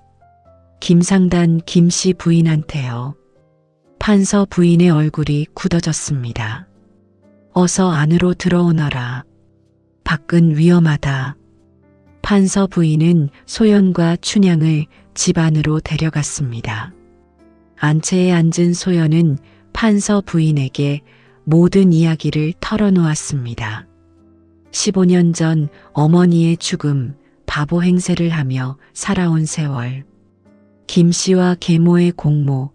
김상단 김씨 부인한테요. 판서 부인의 얼굴이 굳어졌습니다. 어서 안으로 들어오너라. 밖은 위험하다. 판서 부인은 소연과 춘향을 집 안으로 데려갔습니다. 안채에 앉은 소연은 판서 부인에게 모든 이야기를 털어놓았습니다. 15년 전 어머니의 죽음, 바보 행세를 하며 살아온 세월, 김씨와 계모의 공모,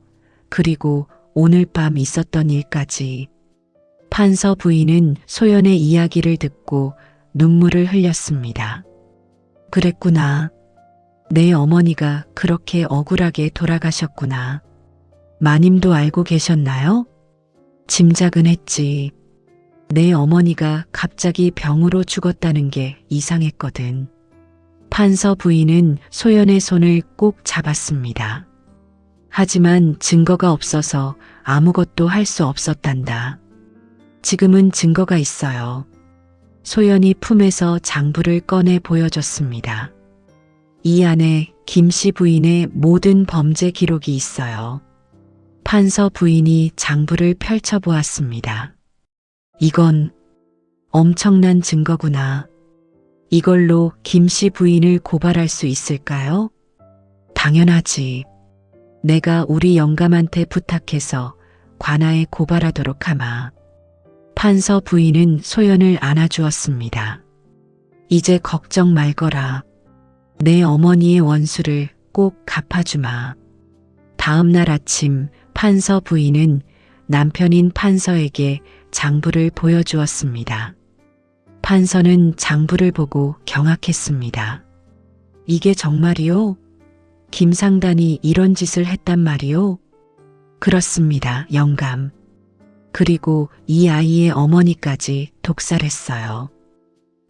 그리고 오늘 밤 있었던 일까지. 판서 부인은 소연의 이야기를 듣고 눈물을 흘렸습니다. 그랬구나. 내 어머니가 그렇게 억울하게 돌아가셨구나. 마님도 알고 계셨나요? 짐작은 했지. 내 어머니가 갑자기 병으로 죽었다는 게 이상했거든. 판서 부인은 소연의 손을 꼭 잡았습니다. 하지만 증거가 없어서 아무것도 할 수 없었단다. 지금은 증거가 있어요. 소연이 품에서 장부를 꺼내 보여줬습니다. 이 안에 김씨 부인의 모든 범죄 기록이 있어요. 판서 부인이 장부를 펼쳐보았습니다. 이건 엄청난 증거구나. 이걸로 김씨 부인을 고발할 수 있을까요? 당연하지. 내가 우리 영감한테 부탁해서 관아에 고발하도록 하마. 판서 부인은 소연을 안아주었습니다. 이제 걱정 말거라. 내 어머니의 원수를 꼭 갚아주마. 다음 날 아침 판서 부인은 남편인 판서에게 장부를 보여주었습니다. 판서는 장부를 보고 경악했습니다. 이게 정말이요? 김상단이 이런 짓을 했단 말이요? 그렇습니다, 영감. 그리고 이 아이의 어머니까지 독살했어요.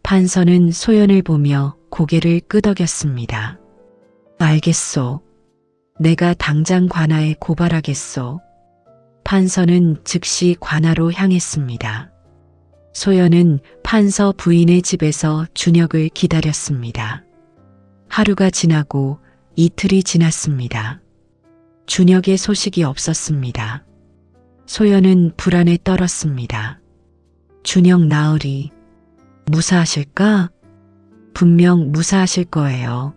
판서는 소연을 보며 고개를 끄덕였습니다. 알겠소. 내가 당장 관아에 고발하겠소. 판서는 즉시 관아로 향했습니다. 소연은 판서 부인의 집에서 준혁을 기다렸습니다. 하루가 지나고 이틀이 지났습니다. 준혁의 소식이 없었습니다. 소연은 불안에 떨었습니다. 준혁 나으리, 무사하실까? 분명 무사하실 거예요.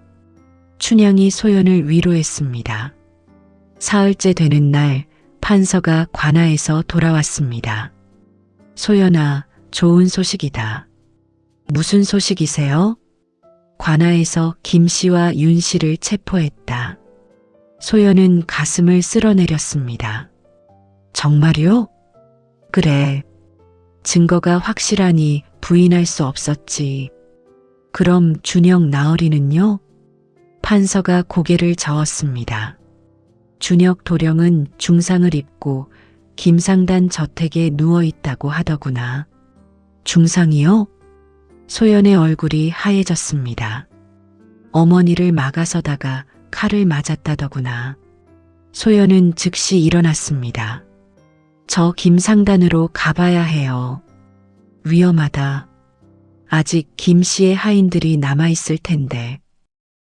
춘향이 소연을 위로했습니다. 사흘째 되는 날 판서가 관아에서 돌아왔습니다. 소연아, 좋은 소식이다. 무슨 소식이세요? 관아에서 김 씨와 윤 씨를 체포했다. 소연은 가슴을 쓸어내렸습니다. 정말요? 그래. 증거가 확실하니 부인할 수 없었지. 그럼 준혁 나으리는요? 판서가 고개를 저었습니다. 준혁 도령은 중상을 입고 김상단 저택에 누워있다고 하더구나. 중상이요? 소연의 얼굴이 하얘졌습니다. 어머니를 막아서다가 칼을 맞았다더구나. 소연은 즉시 일어났습니다. 저 김상단으로 가봐야 해요. 위험하다. 아직 김 씨의 하인들이 남아있을 텐데.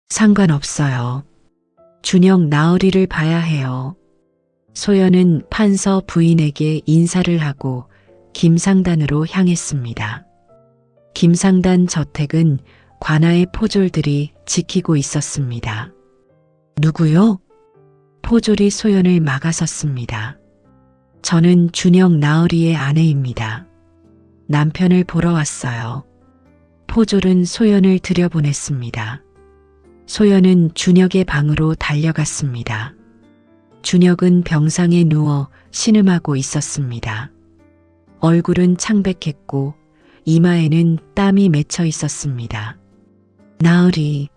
상관없어요. 준영 나으리를 봐야 해요. 소연은 판서 부인에게 인사를 하고 김상단으로 향했습니다. 김상단 저택은 관아의 포졸들이 지키고 있었습니다. 누구요? 포졸이 소연을 막아섰습니다. 저는 준영 나으리의 아내입니다. 남편을 보러 왔어요. 포졸은 소연을 들여보냈습니다. 소연은 준혁의 방으로 달려갔습니다. 준혁은 병상에 누워 신음하고 있었습니다. 얼굴은 창백했고 이마에는 땀이 맺혀 있었습니다. 나으리.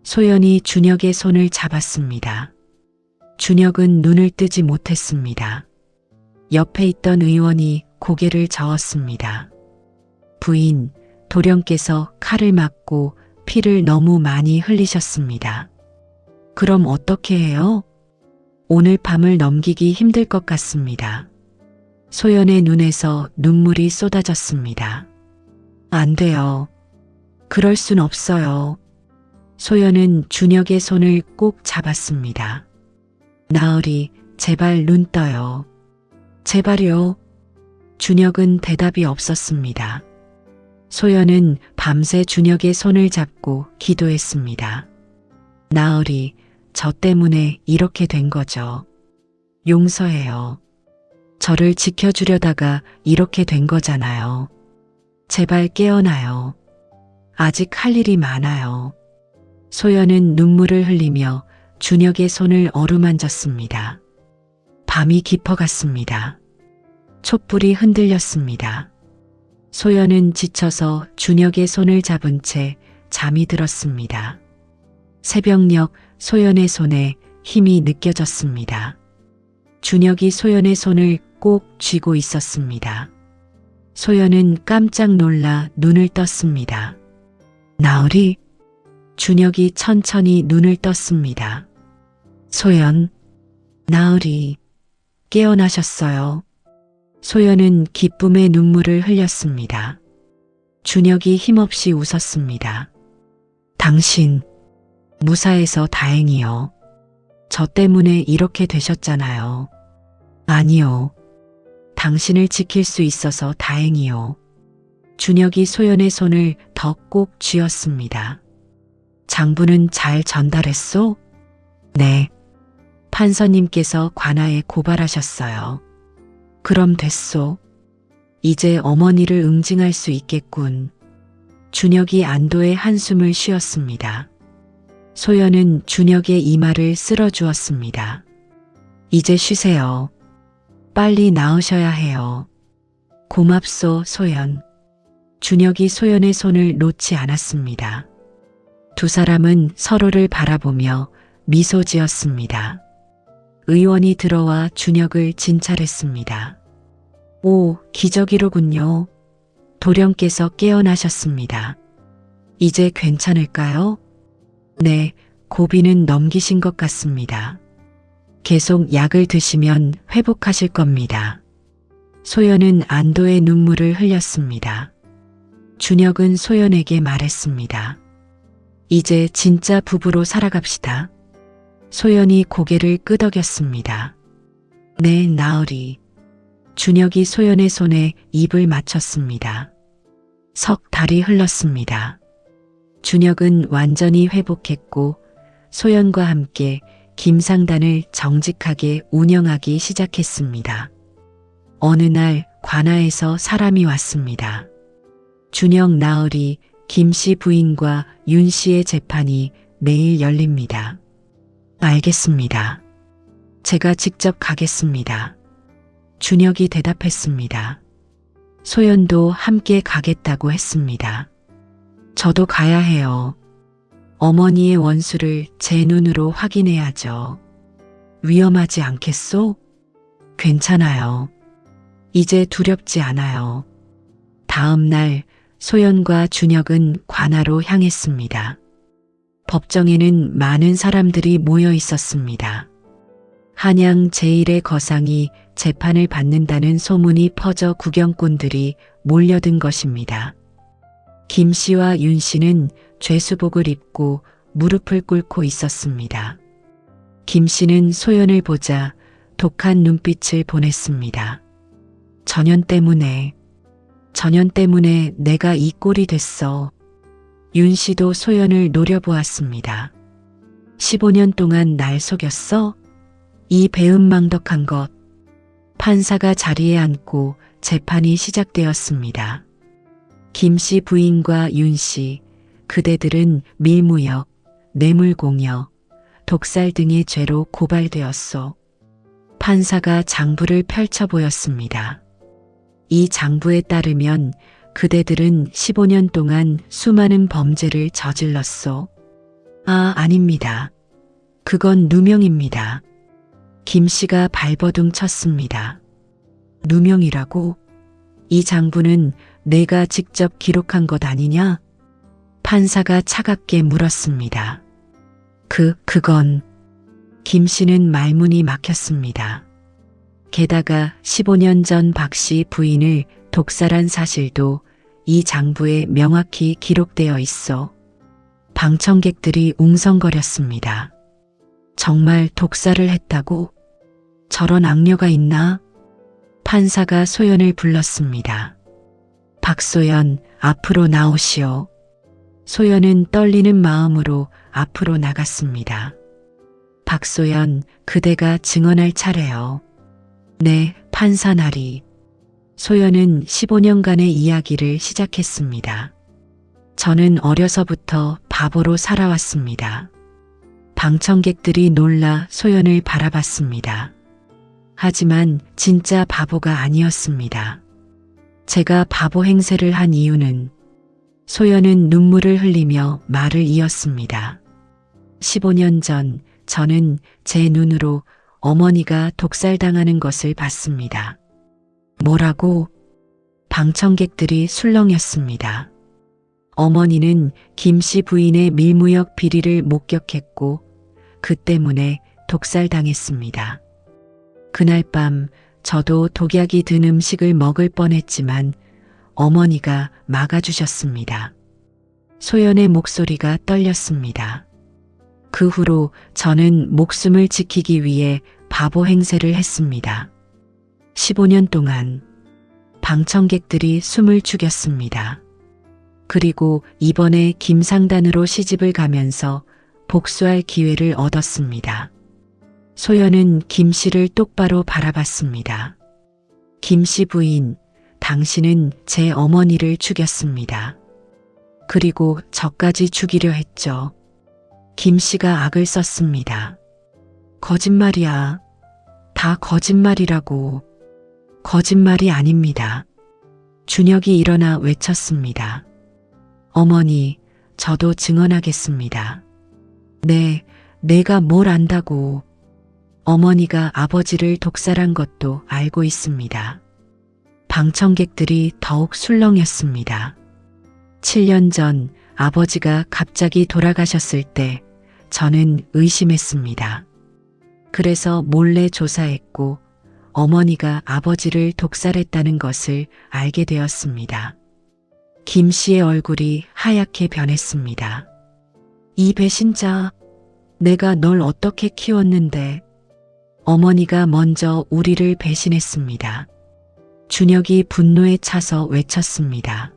소연이 준혁의 손을 잡았습니다. 준혁은 눈을 뜨지 못했습니다. 옆에 있던 의원이 고개를 저었습니다. 부인, 도령께서 칼을 맞고 피를 너무 많이 흘리셨습니다. 그럼 어떻게 해요? 오늘 밤을 넘기기 힘들 것 같습니다. 소연의 눈에서 눈물이 쏟아졌습니다. 안 돼요. 그럴 순 없어요. 소연은 준혁의 손을 꼭 잡았습니다. 나으리, 제발 눈 떠요. 제발요. 준혁은 대답이 없었습니다. 소연은 밤새 준혁의 손을 잡고 기도했습니다. 나으리, 저 때문에 이렇게 된 거죠. 용서해요. 저를 지켜주려다가 이렇게 된 거잖아요. 제발 깨어나요. 아직 할 일이 많아요. 소연은 눈물을 흘리며 준혁의 손을 어루만졌습니다. 밤이 깊어갔습니다. 촛불이 흔들렸습니다. 소연은 지쳐서 준혁의 손을 잡은 채 잠이 들었습니다. 새벽녘 소연의 손에 힘이 느껴졌습니다. 준혁이 소연의 손을 꼭 쥐고 있었습니다. 소연은 깜짝 놀라 눈을 떴습니다. 나으리? 준혁이 천천히 눈을 떴습니다. 소연, 나으리, 깨어나셨어요. 소연은 기쁨의 눈물을 흘렸습니다. 준혁이 힘없이 웃었습니다. 당신, 무사해서 다행이요. 저 때문에 이렇게 되셨잖아요. 아니요. 당신을 지킬 수 있어서 다행이요. 준혁이 소연의 손을 더 꼭 쥐었습니다. 장부는 잘 전달했소? 네. 판서님께서 관아에 고발하셨어요. 그럼 됐소. 이제 어머니를 응징할 수 있겠군. 준혁이 안도의 한숨을 쉬었습니다. 소연은 준혁의 이마를 쓸어주었습니다. 이제 쉬세요. 빨리 나으셔야 해요. 고맙소, 소연. 준혁이 소연의 손을 놓지 않았습니다. 두 사람은 서로를 바라보며 미소 지었습니다. 의원이 들어와 준혁을 진찰했습니다. 오, 기적이로군요. 도령께서 깨어나셨습니다. 이제 괜찮을까요? 네, 고비는 넘기신 것 같습니다. 계속 약을 드시면 회복하실 겁니다. 소연은 안도의 눈물을 흘렸습니다. 준혁은 소연에게 말했습니다. 이제 진짜 부부로 살아갑시다. 소연이 고개를 끄덕였습니다. 네, 나으리. 준혁이 소연의 손에 입을 맞췄습니다. 석 달이 흘렀습니다. 준혁은 완전히 회복했고 소연과 함께 김상단을 정직하게 운영하기 시작했습니다. 어느 날 관아에서 사람이 왔습니다. 준혁 나으리 김씨 부인과 윤씨의 재판이 내일 열립니다. 알겠습니다. 제가 직접 가겠습니다. 준혁이 대답했습니다. 소연도 함께 가겠다고 했습니다. 저도 가야 해요. 어머니의 원수를 제 눈으로 확인해야죠. 위험하지 않겠소? 괜찮아요. 이제 두렵지 않아요. 다음 날 소연과 준혁은 관아로 향했습니다. 법정에는 많은 사람들이 모여 있었습니다. 한양 제1의 거상이 재판을 받는다는 소문이 퍼져 구경꾼들이 몰려든 것입니다. 김 씨와 윤 씨는 죄수복을 입고 무릎을 꿇고 있었습니다. 김 씨는 소연을 보자 독한 눈빛을 보냈습니다. 전현 때문에 내가 이 꼴이 됐어. 윤 씨도 소연을 노려보았습니다. 15년 동안 날 속였어? 이 배은망덕한 것. 판사가 자리에 앉고 재판이 시작되었습니다. 김 씨 부인과 윤 씨, 그대들은 밀무역, 뇌물공여, 독살 등의 죄로 고발되었소. 판사가 장부를 펼쳐 보였습니다. 이 장부에 따르면 그대들은 15년 동안 수많은 범죄를 저질렀소. 아닙니다. 그건 누명입니다. 김 씨가 발버둥 쳤습니다. 누명이라고? 이 장부는 내가 직접 기록한 것 아니냐? 판사가 차갑게 물었습니다. 그건 김 씨는 말문이 막혔습니다. 게다가 15년 전 박 씨 부인을 독살한 사실도 이 장부에 명확히 기록되어 있어. 방청객들이 웅성거렸습니다. 정말 독살을 했다고? 저런 악녀가 있나? 판사가 소연을 불렀습니다. 박소연, 앞으로 나오시오. 소연은 떨리는 마음으로 앞으로 나갔습니다. 박소연, 그대가 증언할 차례요. 네, 판사 나리. 소연은 15년간의 이야기를 시작했습니다. 저는 어려서부터 바보로 살아왔습니다. 방청객들이 놀라 소연을 바라봤습니다. 하지만 진짜 바보가 아니었습니다. 제가 바보 행세를 한 이유는 소연은 눈물을 흘리며 말을 이었습니다. 15년 전 저는 제 눈으로 어머니가 독살당하는 것을 봤습니다. 뭐라고? 방청객들이 술렁였습니다. 어머니는 김 씨 부인의 밀무역 비리를 목격했고 그 때문에 독살당했습니다. 그날 밤 저도 독약이 든 음식을 먹을 뻔했지만 어머니가 막아주셨습니다. 소연의 목소리가 떨렸습니다. 그 후로 저는 목숨을 지키기 위해 바보 행세를 했습니다. 15년 동안 방청객들이 숨을 죽였습니다. 그리고 이번에 김상단으로 시집을 가면서 복수할 기회를 얻었습니다. 소연은 김 씨를 똑바로 바라봤습니다. 김 씨 부인, 당신은 제 어머니를 죽였습니다. 그리고 저까지 죽이려 했죠. 김 씨가 악을 썼습니다. 거짓말이야. 다 거짓말이라고. 거짓말이 아닙니다. 준혁이 일어나 외쳤습니다. 어머니, 저도 증언하겠습니다. 네, 내가 뭘 안다고. 어머니가 아버지를 독살한 것도 알고 있습니다. 방청객들이 더욱 술렁였습니다. 7년 전 아버지가 갑자기 돌아가셨을 때 저는 의심했습니다. 그래서 몰래 조사했고 어머니가 아버지를 독살했다는 것을 알게 되었습니다. 김 씨의 얼굴이 하얗게 변했습니다. 이 배신자, 내가 널 어떻게 키웠는데. 어머니가 먼저 우리를 배신했습니다. 준혁이 분노에 차서 외쳤습니다.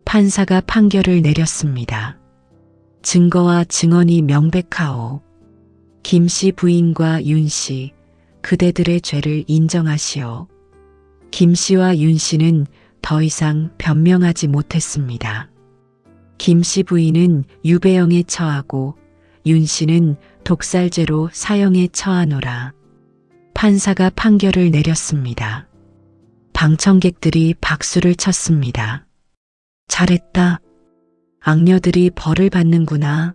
판사가 판결을 내렸습니다. 증거와 증언이 명백하오. 김 씨 부인과 윤 씨, 그대들의 죄를 인정하시오. 김 씨와 윤 씨는 더 이상 변명하지 못했습니다. 김 씨 부인은 유배형에 처하고 윤 씨는 독살죄로 사형에 처하노라. 판사가 판결을 내렸습니다. 방청객들이 박수를 쳤습니다. 잘했다. 악녀들이 벌을 받는구나.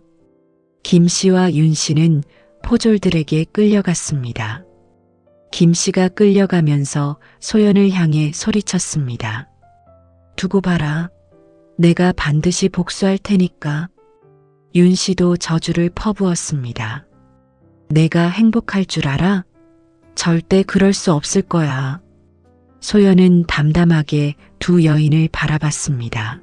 김 씨와 윤 씨는 포졸들에게 끌려갔습니다. 김 씨가 끌려가면서 소연을 향해 소리쳤습니다. 두고 봐라. 내가 반드시 복수할 테니까. 윤 씨도 저주를 퍼부었습니다. 내가 행복할 줄 알아? 절대 그럴 수 없을 거야. 소연은 담담하게 두 여인을 바라봤습니다.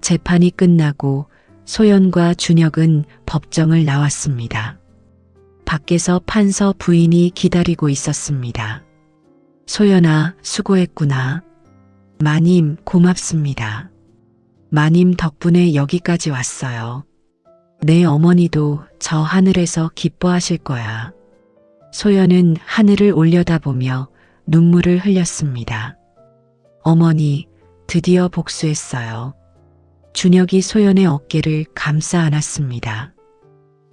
재판이 끝나고 소연과 준혁은 법정을 나왔습니다. 밖에서 판서 부인이 기다리고 있었습니다. 소연아, 수고했구나. 마님, 고맙습니다. 마님 덕분에 여기까지 왔어요. 내 어머니도 저 하늘에서 기뻐하실 거야. 소연은 하늘을 올려다보며 눈물을 흘렸습니다. 어머니, 드디어 복수했어요. 준혁이 소연의 어깨를 감싸 안았습니다.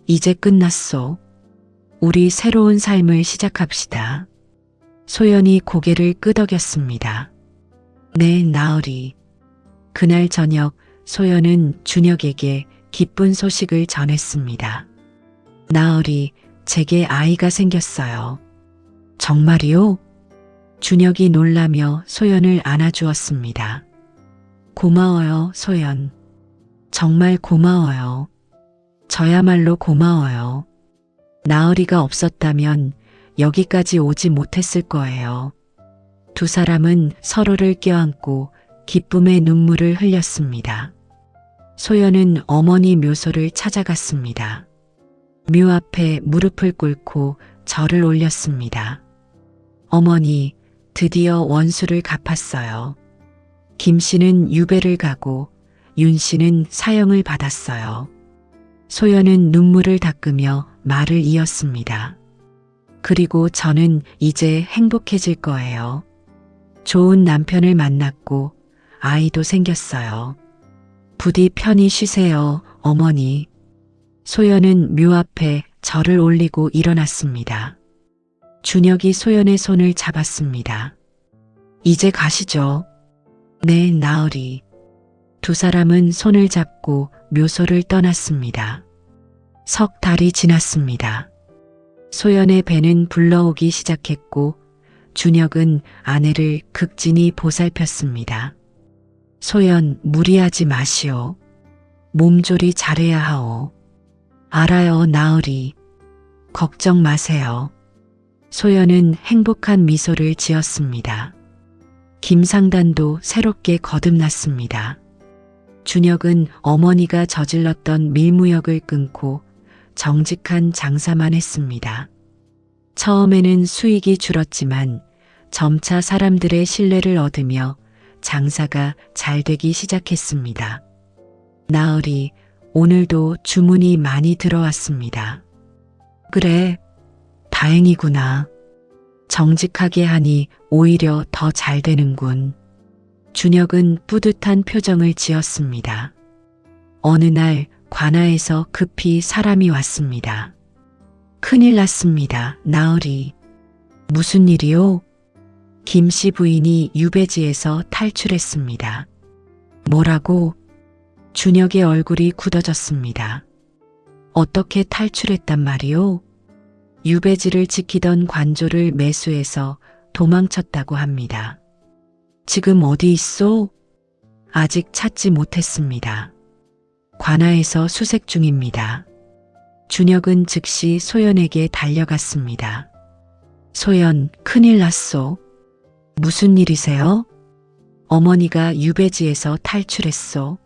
이제 끝났소. 우리 새로운 삶을 시작합시다. 소연이 고개를 끄덕였습니다. 네, 나으리. 그날 저녁 소연은 준혁에게 기쁜 소식을 전했습니다. 나으리, 제게 아이가 생겼어요. 정말이요? 준혁이 놀라며 소연을 안아주었습니다. 고마워요, 소연. 정말 고마워요. 저야말로 고마워요. 나으리가 없었다면 여기까지 오지 못했을 거예요. 두 사람은 서로를 껴안고 기쁨의 눈물을 흘렸습니다. 소연은 어머니 묘소를 찾아갔습니다. 묘 앞에 무릎을 꿇고 절을 올렸습니다. 어머니, 드디어 원수를 갚았어요. 김 씨는 유배를 가고 윤 씨는 사형을 받았어요. 소연은 눈물을 닦으며 말을 이었습니다. 그리고 저는 이제 행복해질 거예요. 좋은 남편을 만났고 아이도 생겼어요. 부디 편히 쉬세요, 어머니. 소연은 묘 앞에 절을 올리고 일어났습니다. 준혁이 소연의 손을 잡았습니다. 이제 가시죠. 네, 나으리. 두 사람은 손을 잡고 묘소를 떠났습니다. 석 달이 지났습니다. 소연의 배는 불러오기 시작했고 준혁은 아내를 극진히 보살폈습니다. 소연, 무리하지 마시오. 몸조리 잘해야 하오. 알아요, 나으리. 걱정 마세요. 소연은 행복한 미소를 지었습니다. 김상단도 새롭게 거듭났습니다. 준혁은 어머니가 저질렀던 밀무역을 끊고 정직한 장사만 했습니다. 처음에는 수익이 줄었지만 점차 사람들의 신뢰를 얻으며 장사가 잘 되기 시작했습니다. 나으리, 오늘도 주문이 많이 들어왔습니다. 그래, 다행이구나. 정직하게 하니 오히려 더 잘 되는군. 준혁은 뿌듯한 표정을 지었습니다. 어느 날 관아에서 급히 사람이 왔습니다. 큰일 났습니다, 나으리. 무슨 일이요? 김씨 부인이 유배지에서 탈출했습니다. 뭐라고? 준혁의 얼굴이 굳어졌습니다. 어떻게 탈출했단 말이요? 유배지를 지키던 관조를 매수해서 도망쳤다고 합니다. 지금 어디 있소? 아직 찾지 못했습니다. 관아에서 수색 중입니다. 준혁은 즉시 소연에게 달려갔습니다. 소연, 큰일 났소. 무슨 일이세요? 어머니가 유배지에서 탈출했소.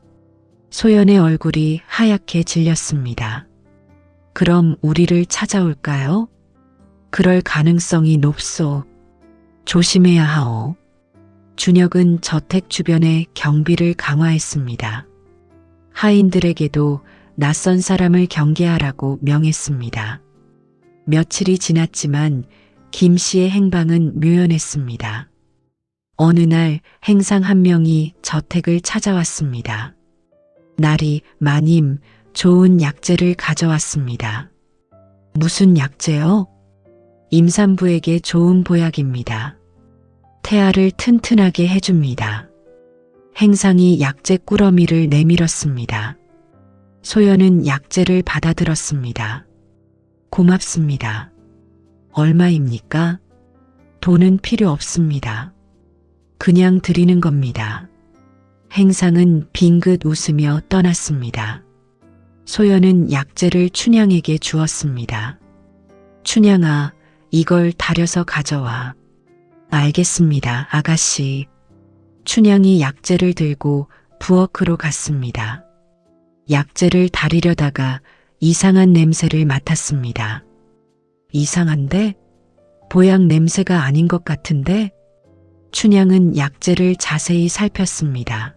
소연의 얼굴이 하얗게 질렸습니다. 그럼 우리를 찾아올까요? 그럴 가능성이 높소. 조심해야 하오. 준혁은 저택 주변에 경비를 강화했습니다. 하인들에게도 낯선 사람을 경계하라고 명했습니다. 며칠이 지났지만 김 씨의 행방은 묘연했습니다. 어느 날 행상 한 명이 저택을 찾아왔습니다. 날이, 마님, 좋은 약재를 가져왔습니다. 무슨 약재요? 임산부에게 좋은 보약입니다. 태아를 튼튼하게 해줍니다. 행상이 약재 꾸러미를 내밀었습니다. 소연은 약재를 받아들었습니다. 고맙습니다. 얼마입니까? 돈은 필요 없습니다. 그냥 드리는 겁니다. 행상은 빙긋 웃으며 떠났습니다. 소연은 약재를 춘향에게 주었습니다. 춘향아, 이걸 다려서 가져와. 알겠습니다, 아가씨. 춘향이 약재를 들고 부엌으로 갔습니다. 약재를 다리려다가 이상한 냄새를 맡았습니다. 이상한데? 보약 냄새가 아닌 것 같은데? 춘향은 약재를 자세히 살폈습니다.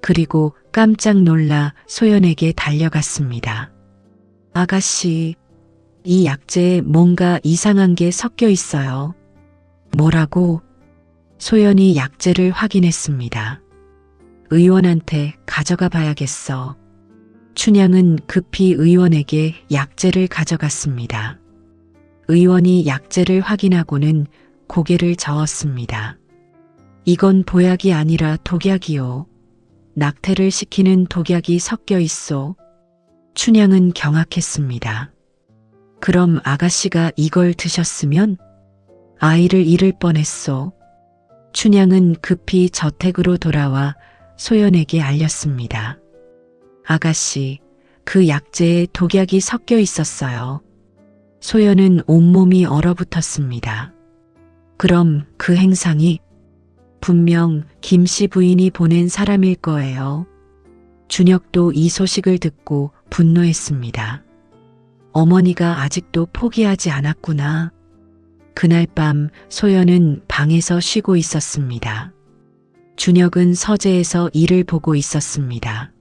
그리고 깜짝 놀라 소연에게 달려갔습니다. 아가씨, 이 약재에 뭔가 이상한 게 섞여 있어요. 뭐라고? 소연이 약재를 확인했습니다. 의원한테 가져가 봐야겠어. 춘향은 급히 의원에게 약재를 가져갔습니다. 의원이 약재를 확인하고는 고개를 저었습니다. 이건 보약이 아니라 독약이요. 낙태를 시키는 독약이 섞여 있어. 춘향은 경악했습니다. 그럼 아가씨가 이걸 드셨으면 아이를 잃을 뻔했소. 춘향은 급히 저택으로 돌아와 소연에게 알렸습니다. 아가씨, 그 약재에 독약이 섞여 있었어요. 소연은 온몸이 얼어붙었습니다. 그럼 그 행상이 분명 김씨 부인이 보낸 사람일 거예요. 준혁도 이 소식을 듣고 분노했습니다. 어머니가 아직도 포기하지 않았구나. 그날 밤 소연은 방에서 쉬고 있었습니다. 준혁은 서재에서 일을 보고 있었습니다.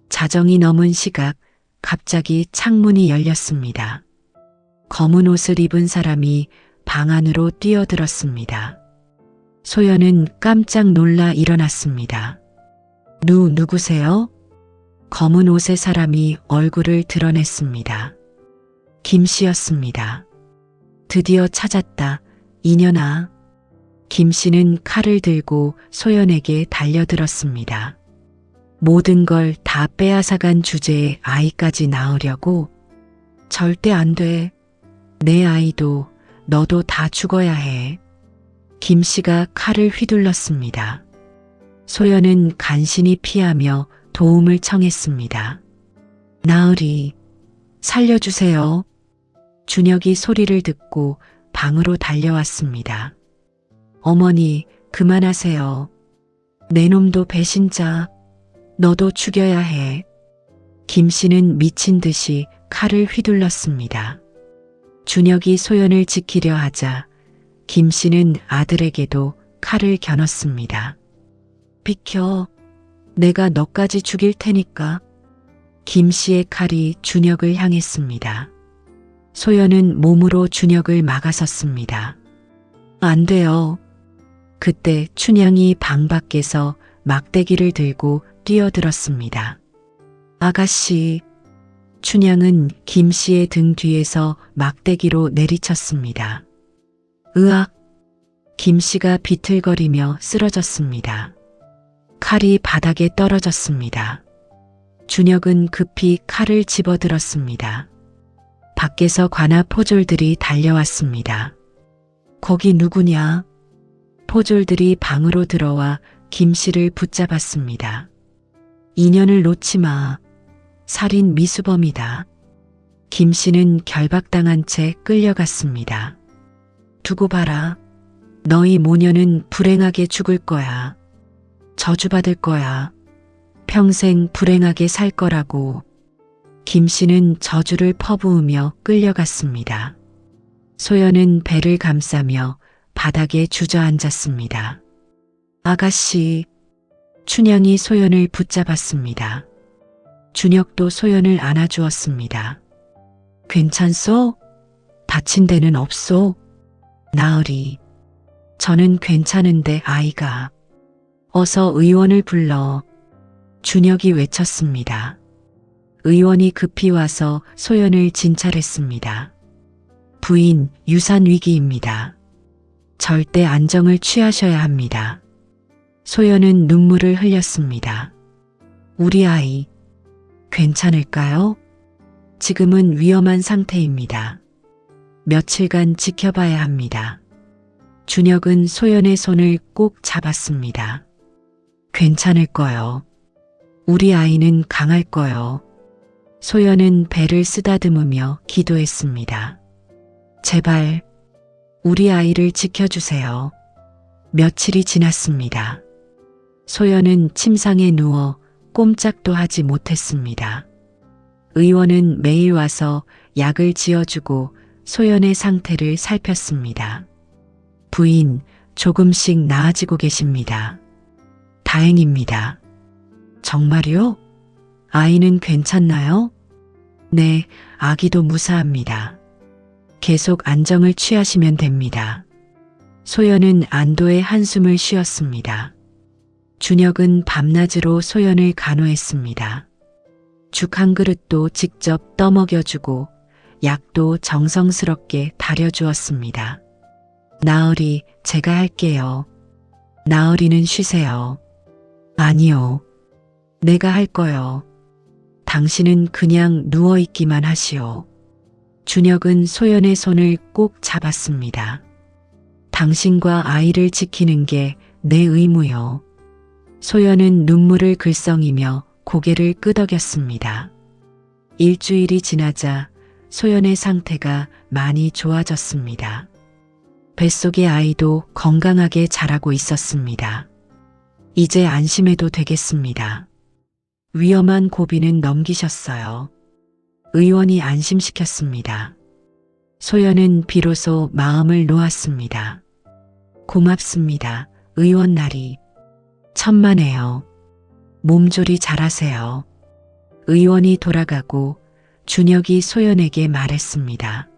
자정이 넘은 시각 갑자기 창문이 열렸습니다. 검은 옷을 입은 사람이 방 안으로 뛰어들었습니다. 소연은 깜짝 놀라 일어났습니다. 누구세요? 검은 옷의 사람이 얼굴을 드러냈습니다. 김씨였습니다. 드디어 찾았다, 이년아. 김씨는 칼을 들고 소연에게 달려들었습니다. 모든 걸 다 빼앗아간 주제에 아이까지 낳으려고? 절대 안 돼. 내 아이도 너도 다 죽어야 해. 김씨가 칼을 휘둘렀습니다. 소연은 간신히 피하며 도움을 청했습니다. 나으리, 살려주세요. 준혁이 소리를 듣고 방으로 달려왔습니다. 어머니, 그만하세요. 내 놈도 배신자. 너도 죽여야 해. 김씨는 미친 듯이 칼을 휘둘렀습니다. 준혁이 소연을 지키려 하자 김씨는 아들에게도 칼을 겨눴습니다. 비켜. 내가 너까지 죽일 테니까. 김씨의 칼이 준혁을 향했습니다. 소연은 몸으로 준혁을 막아섰습니다. 안 돼요. 그때 춘향이 방 밖에서 막대기를 들고 뛰어들었습니다. 아가씨. 춘향은 김씨의 등 뒤에서 막대기로 내리쳤습니다. 으악! 김씨가 비틀거리며 쓰러졌습니다. 칼이 바닥에 떨어졌습니다. 준혁은 급히 칼을 집어들었습니다. 밖에서 관아 포졸들이 달려왔습니다. 거기 누구냐? 포졸들이 방으로 들어와 김씨를 붙잡았습니다. 인연을 놓지 마. 살인 미수범이다. 김씨는 결박당한 채 끌려갔습니다. 두고 봐라. 너희 모녀는 불행하게 죽을 거야. 저주받을 거야. 평생 불행하게 살 거라고. 김씨는 저주를 퍼부으며 끌려갔습니다. 소연은 배를 감싸며 바닥에 주저앉았습니다. 아가씨. 춘향이 소연을 붙잡았습니다. 준혁도 소연을 안아주었습니다. 괜찮소? 다친 데는 없소? 나으리. 저는 괜찮은데 아이가. 어서 의원을 불러. 준혁이 외쳤습니다. 의원이 급히 와서 소연을 진찰했습니다. 부인, 유산 위기입니다. 절대 안정을 취하셔야 합니다. 소연은 눈물을 흘렸습니다. 우리 아이, 괜찮을까요? 지금은 위험한 상태입니다. 며칠간 지켜봐야 합니다. 준혁은 소연의 손을 꼭 잡았습니다. 괜찮을 거요. 우리 아이는 강할 거요. 소연은 배를 쓰다듬으며 기도했습니다. 제발 우리 아이를 지켜주세요. 며칠이 지났습니다. 소연은 침상에 누워 꼼짝도 하지 못했습니다. 의원은 매일 와서 약을 지어주고 소연의 상태를 살폈습니다. 부인, 조금씩 나아지고 계십니다. 다행입니다. 정말요? 아이는 괜찮나요? 네, 아기도 무사합니다. 계속 안정을 취하시면 됩니다. 소연은 안도의 한숨을 쉬었습니다. 준혁은 밤낮으로 소연을 간호했습니다. 죽 한 그릇도 직접 떠먹여주고 약도 정성스럽게 다려주었습니다. 나으리, 제가 할게요. 나으리는 쉬세요. 아니요. 내가 할 거요. 당신은 그냥 누워있기만 하시오. 준혁은 소연의 손을 꼭 잡았습니다. 당신과 아이를 지키는 게 내 의무요. 소연은 눈물을 글썽이며 고개를 끄덕였습니다. 일주일이 지나자 소연의 상태가 많이 좋아졌습니다. 뱃속의 아이도 건강하게 자라고 있었습니다. 이제 안심해도 되겠습니다. 위험한 고비는 넘기셨어요. 의원이 안심시켰습니다. 소연은 비로소 마음을 놓았습니다. 고맙습니다. 의원 나리. 천만에요. 몸조리 잘하세요. 의원이 돌아가고 준혁이 소연에게 말했습니다.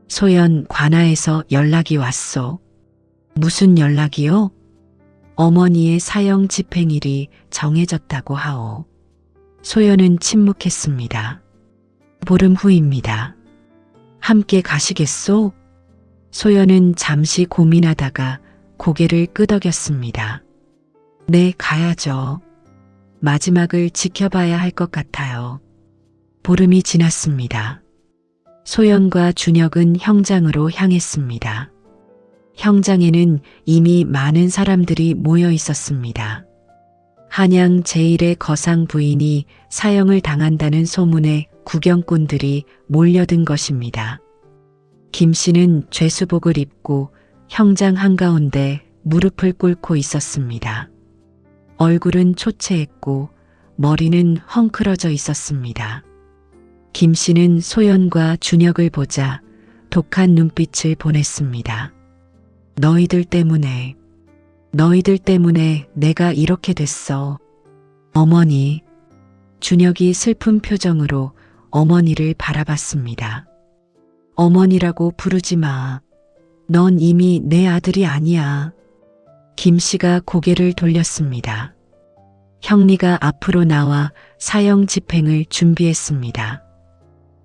소연, 관아에서 연락이 왔소. 무슨 연락이요? 어머니의 사형 집행일이 정해졌다고 하오. 소연은 침묵했습니다. 보름 후입니다. 함께 가시겠소? 소연은 잠시 고민하다가 고개를 끄덕였습니다. 네, 가야죠. 마지막을 지켜봐야 할 것 같아요. 보름이 지났습니다. 소연과 준혁은 형장으로 향했습니다. 형장에는 이미 많은 사람들이 모여 있었습니다. 한양 제1의 거상 부인이 사형을 당한다는 소문에 구경꾼들이 몰려든 것입니다. 김 씨는 죄수복을 입고 형장 한가운데 무릎을 꿇고 있었습니다. 얼굴은 초췌했고 머리는 헝클어져 있었습니다. 김 씨는 소연과 준혁을 보자 독한 눈빛을 보냈습니다. 너희들 때문에 내가 이렇게 됐어. 어머니. 준혁이 슬픈 표정으로 어머니를 바라봤습니다. 어머니라고 부르지 마. 넌 이미 내 아들이 아니야. 김 씨가 고개를 돌렸습니다. 형리가 앞으로 나와 사형 집행을 준비했습니다.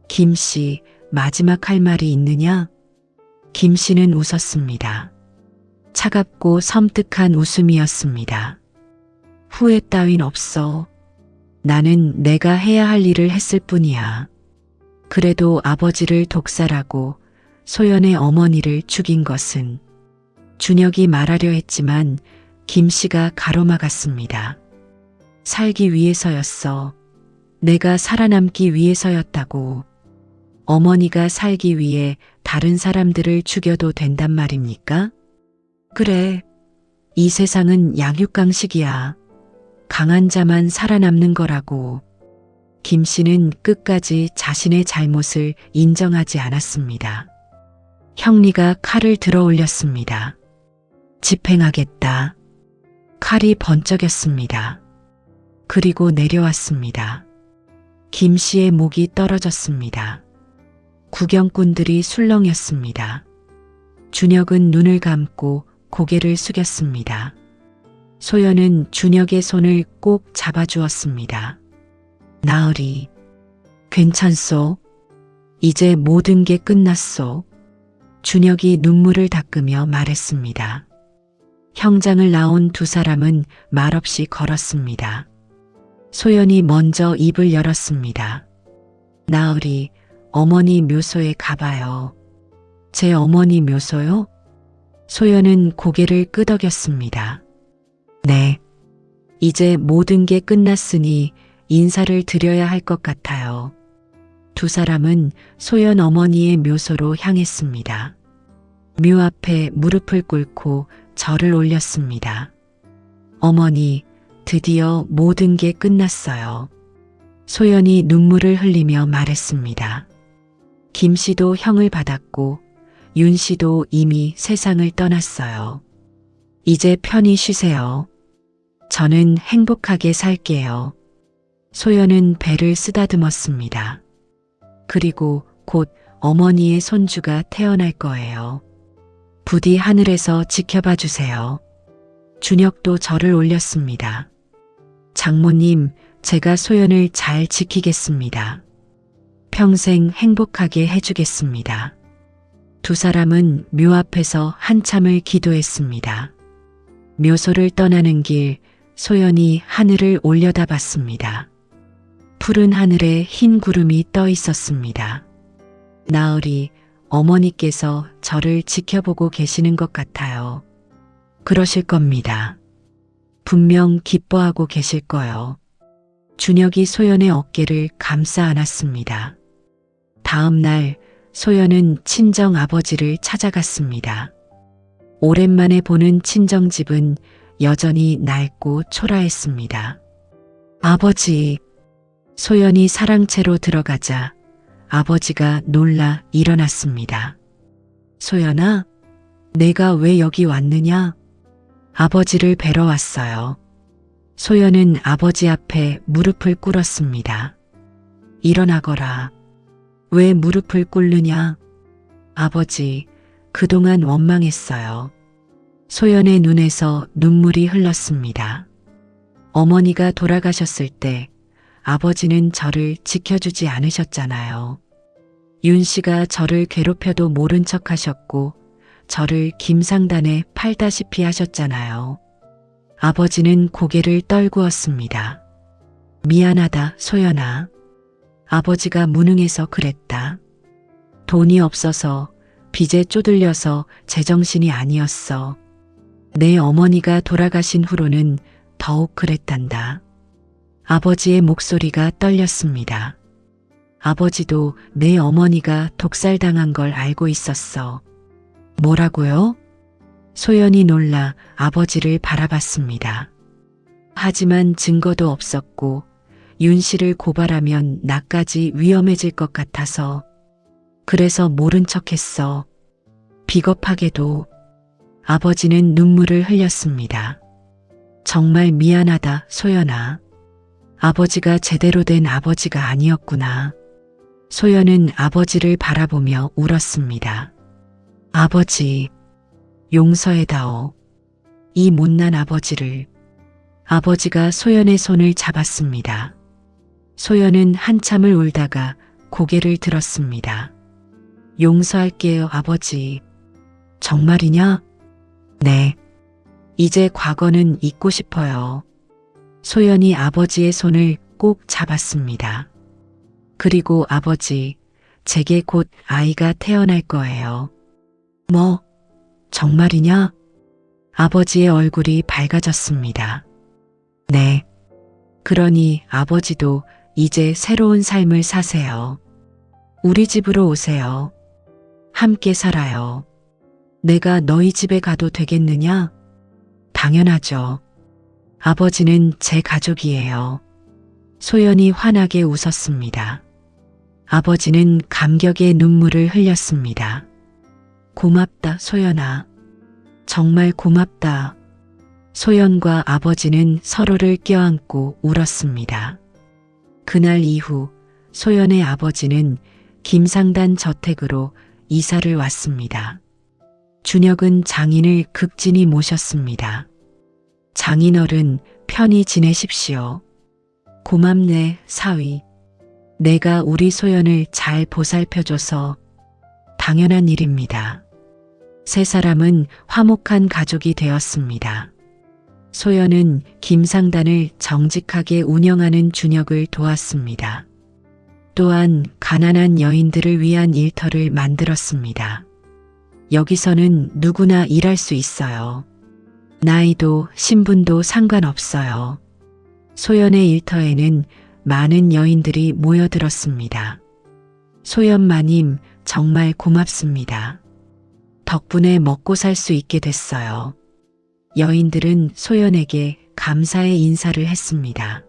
김 씨, 마지막 할 말이 있느냐? 김 씨는 웃었습니다. 차갑고 섬뜩한 웃음이었습니다. 후회 따윈 없어. 나는 내가 해야 할 일을 했을 뿐이야. 그래도 아버지를 독살하고 소연의 어머니를 죽인 것은 준혁이 말하려 했지만 김 씨가 가로막았습니다. 살기 위해서였어. 내가 살아남기 위해서였다고. 어머니가 살기 위해 다른 사람들을 죽여도 된단 말입니까? 그래. 이 세상은 약육강식이야. 강한 자만 살아남는 거라고. 김 씨는 끝까지 자신의 잘못을 인정하지 않았습니다. 형리가 칼을 들어 올렸습니다. 집행하겠다. 칼이 번쩍였습니다. 그리고 내려왔습니다. 김 씨의 목이 떨어졌습니다. 구경꾼들이 술렁였습니다. 준혁은 눈을 감고 고개를 숙였습니다. 소연은 준혁의 손을 꼭 잡아주었습니다. 나으리, 괜찮소? 이제 모든 게 끝났소. 준혁이 눈물을 닦으며 말했습니다. 형장을 나온 두 사람은 말없이 걸었습니다. 소연이 먼저 입을 열었습니다. 나으리, 어머니 묘소에 가봐요. 제 어머니 묘소요? 소연은 고개를 끄덕였습니다. 네. 이제 모든 게 끝났으니 인사를 드려야 할 것 같아요. 두 사람은 소연 어머니의 묘소로 향했습니다. 묘 앞에 무릎을 꿇고 절을 올렸습니다. 어머니, 드디어 모든 게 끝났어요. 소연이 눈물을 흘리며 말했습니다. 김 씨도 형을 받았고 윤 씨도 이미 세상을 떠났어요. 이제 편히 쉬세요. 저는 행복하게 살게요. 소연은 배를 쓰다듬었습니다. 그리고 곧 어머니의 손주가 태어날 거예요. 부디 하늘에서 지켜봐 주세요. 준혁도 절을 올렸습니다. 장모님, 제가 소연을 잘 지키겠습니다. 평생 행복하게 해주겠습니다. 두 사람은 묘 앞에서 한참을 기도했습니다. 묘소를 떠나는 길, 소연이 하늘을 올려다봤습니다. 푸른 하늘에 흰 구름이 떠 있었습니다. 나으리, 어머니께서 저를 지켜보고 계시는 것 같아요. 그러실 겁니다. 분명 기뻐하고 계실 거요. 준혁이 소연의 어깨를 감싸 안았습니다. 다음 날 소연은 친정 아버지를 찾아갔습니다. 오랜만에 보는 친정집은 여전히 낡고 초라했습니다. 아버지, 소연이 사랑채로 들어가자 아버지가 놀라 일어났습니다. 소연아, 내가 왜 여기 왔느냐? 아버지를 뵈러 왔어요. 소연은 아버지 앞에 무릎을 꿇었습니다. 일어나거라. 왜 무릎을 꿇느냐? 아버지, 그동안 원망했어요. 소연의 눈에서 눈물이 흘렀습니다. 어머니가 돌아가셨을 때 아버지는 저를 지켜주지 않으셨잖아요. 윤 씨가 저를 괴롭혀도 모른 척 하셨고 저를 김상단에 팔다시피 하셨잖아요. 아버지는 고개를 떨구었습니다. 미안하다, 소연아. 아버지가 무능해서 그랬다. 돈이 없어서 빚에 쪼들려서 제정신이 아니었어. 내 어머니가 돌아가신 후로는 더욱 그랬단다. 아버지의 목소리가 떨렸습니다. 아버지도 내 어머니가 독살당한 걸 알고 있었어. 뭐라고요? 소연이 놀라 아버지를 바라봤습니다. 하지만 증거도 없었고 윤 씨를 고발하면 나까지 위험해질 것 같아서 그래서 모른 척했어. 비겁하게도. 아버지는 눈물을 흘렸습니다. 정말 미안하다, 소연아. 아버지가 제대로 된 아버지가 아니었구나. 소연은 아버지를 바라보며 울었습니다. 아버지, 용서해다오. 이 못난 아버지를. 아버지가 소연의 손을 잡았습니다. 소연은 한참을 울다가 고개를 들었습니다. 용서할게요, 아버지. 정말이냐? 네. 이제 과거는 잊고 싶어요. 소연이 아버지의 손을 꼭 잡았습니다. 그리고 아버지, 제게 곧 아이가 태어날 거예요. 뭐, 정말이냐? 아버지의 얼굴이 밝아졌습니다. 네. 그러니 아버지도 이제 새로운 삶을 사세요. 우리 집으로 오세요. 함께 살아요. 내가 너희 집에 가도 되겠느냐? 당연하죠. 아버지는 제 가족이에요. 소연이 환하게 웃었습니다. 아버지는 감격의 눈물을 흘렸습니다. 고맙다, 소연아. 정말 고맙다. 소연과 아버지는 서로를 껴안고 울었습니다. 그날 이후 소연의 아버지는 김상단 저택으로 이사를 왔습니다. 준혁은 장인을 극진히 모셨습니다. 장인어른, 편히 지내십시오. 고맙네, 사위. 내가 우리 소연을 잘 보살펴줘서 당연한 일입니다. 세 사람은 화목한 가족이 되었습니다. 소연은 김상단을 정직하게 운영하는 준혁을 도왔습니다. 또한 가난한 여인들을 위한 일터를 만들었습니다. 여기서는 누구나 일할 수 있어요. 나이도 신분도 상관없어요. 소연의 일터에는 많은 여인들이 모여들었습니다. 소연 마님, 정말 고맙습니다. 덕분에 먹고 살 수 있게 됐어요. 여인들은 소연에게 감사의 인사를 했습니다.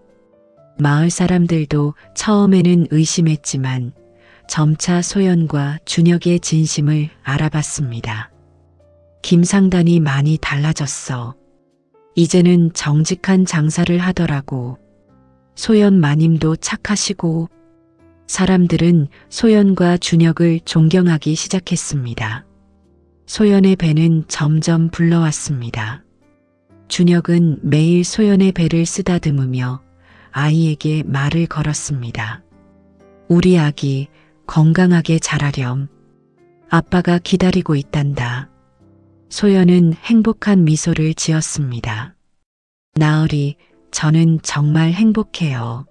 마을 사람들도 처음에는 의심했지만 점차 소연과 준혁의 진심을 알아봤습니다. 김상단이 많이 달라졌어. 이제는 정직한 장사를 하더라고. 소연 마님도 착하시고. 사람들은 소연과 준혁을 존경하기 시작했습니다. 소연의 배는 점점 불러왔습니다. 준혁은 매일 소연의 배를 쓰다듬으며 아이에게 말을 걸었습니다. 우리 아기 건강하게 자라렴. 아빠가 기다리고 있단다. 소연은 행복한 미소를 지었습니다. 나으리, 저는 정말 행복해요.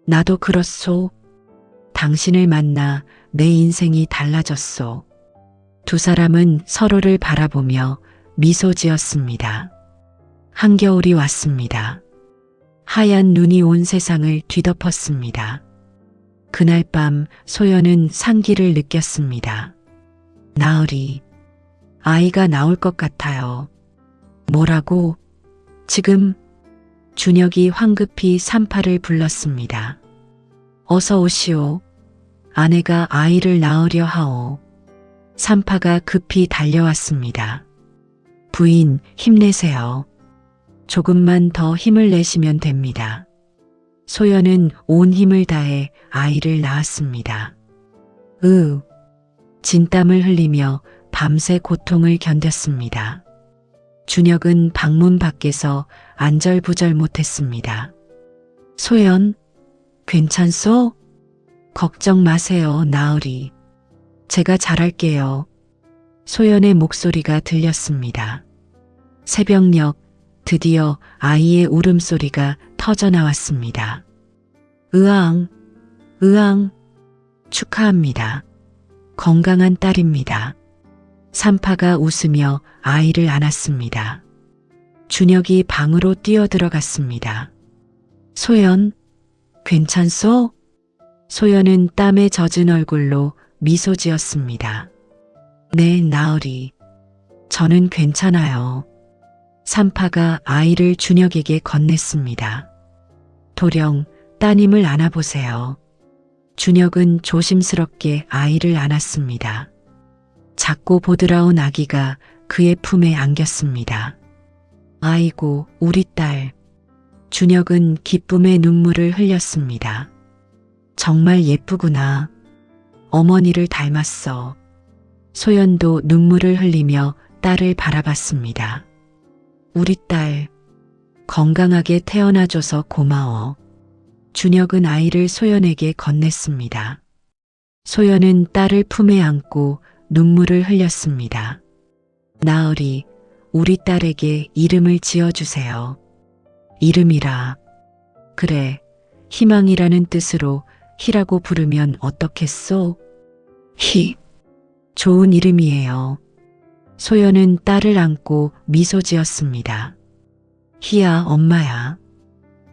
나도 그렇소. 당신을 만나 내 인생이 달라졌소. 두 사람은 서로를 바라보며 미소 지었습니다. 한겨울이 왔습니다. 하얀 눈이 온 세상을 뒤덮었습니다. 그날 밤 소연은 상기를 느꼈습니다. 나으리, 아이가 나올 것 같아요. 뭐라고? 지금? 준혁이 황급히 산파를 불렀습니다. 어서 오시오. 아내가 아이를 낳으려 하오. 산파가 급히 달려왔습니다. 부인, 힘내세요. 조금만 더 힘을 내시면 됩니다. 소연은 온 힘을 다해 아이를 낳았습니다. 진땀을 흘리며 밤새 고통을 견뎠습니다. 준혁은 방문 밖에서 안절부절 못했습니다. 소연, 괜찮소? 걱정 마세요, 나으리. 제가 잘할게요. 소연의 목소리가 들렸습니다. 새벽녘 드디어 아이의 울음소리가 터져나왔습니다. 으앙, 으앙. 축하합니다. 건강한 딸입니다. 산파가 웃으며 아이를 안았습니다. 준혁이 방으로 뛰어들어갔습니다. 소연, 괜찮소? 소연은 땀에 젖은 얼굴로 미소 지었습니다. 네, 나으리. 저는 괜찮아요. 산파가 아이를 준혁에게 건넸습니다. 도령, 따님을 안아보세요. 준혁은 조심스럽게 아이를 안았습니다. 작고 보드라운 아기가 그의 품에 안겼습니다. 아이고, 우리 딸. 준혁은 기쁨의 눈물을 흘렸습니다. 정말 예쁘구나. 어머니를 닮았어. 소연도 눈물을 흘리며 딸을 바라봤습니다. 우리 딸, 건강하게 태어나줘서 고마워. 준혁은 아이를 소연에게 건넸습니다. 소연은 딸을 품에 안고 눈물을 흘렸습니다. 나으리, 우리 딸에게 이름을 지어주세요. 이름이라. 그래, 희망이라는 뜻으로 희라고 부르면 어떻겠소? 희. 좋은 이름이에요. 소연은 딸을 안고 미소 지었습니다. 희야, 엄마야.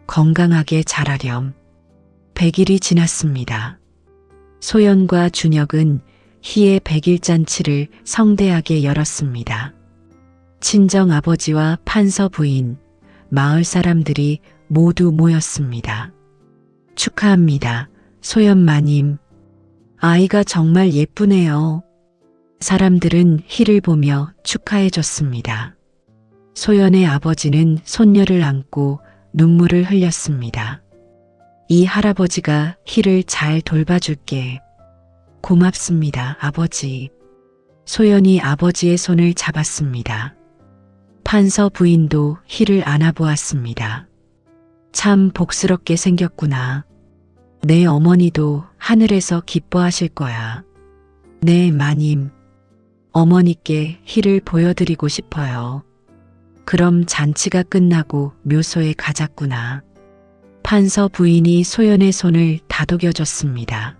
건강하게 자라렴. 100일이 지났습니다. 소연과 준혁은 희의 100일 잔치를 성대하게 열었습니다. 친정 아버지와 판서 부인, 마을 사람들이 모두 모였습니다. 축하합니다. 소연 마님. 아이가 정말 예쁘네요. 사람들은 희를 보며 축하해 줬습니다. 소연의 아버지는 손녀를 안고 눈물을 흘렸습니다. 이 할아버지가 희를 잘 돌봐줄게. 고맙습니다, 아버지. 소연이 아버지의 손을 잡았습니다. 판서 부인도 희를 안아보았습니다. 참 복스럽게 생겼구나. 내 어머니도 하늘에서 기뻐하실 거야. 네, 마님. 어머니께 희를 보여드리고 싶어요. 그럼 잔치가 끝나고 묘소에 가자꾸나. 판서 부인이 소연의 손을 다독여줬습니다.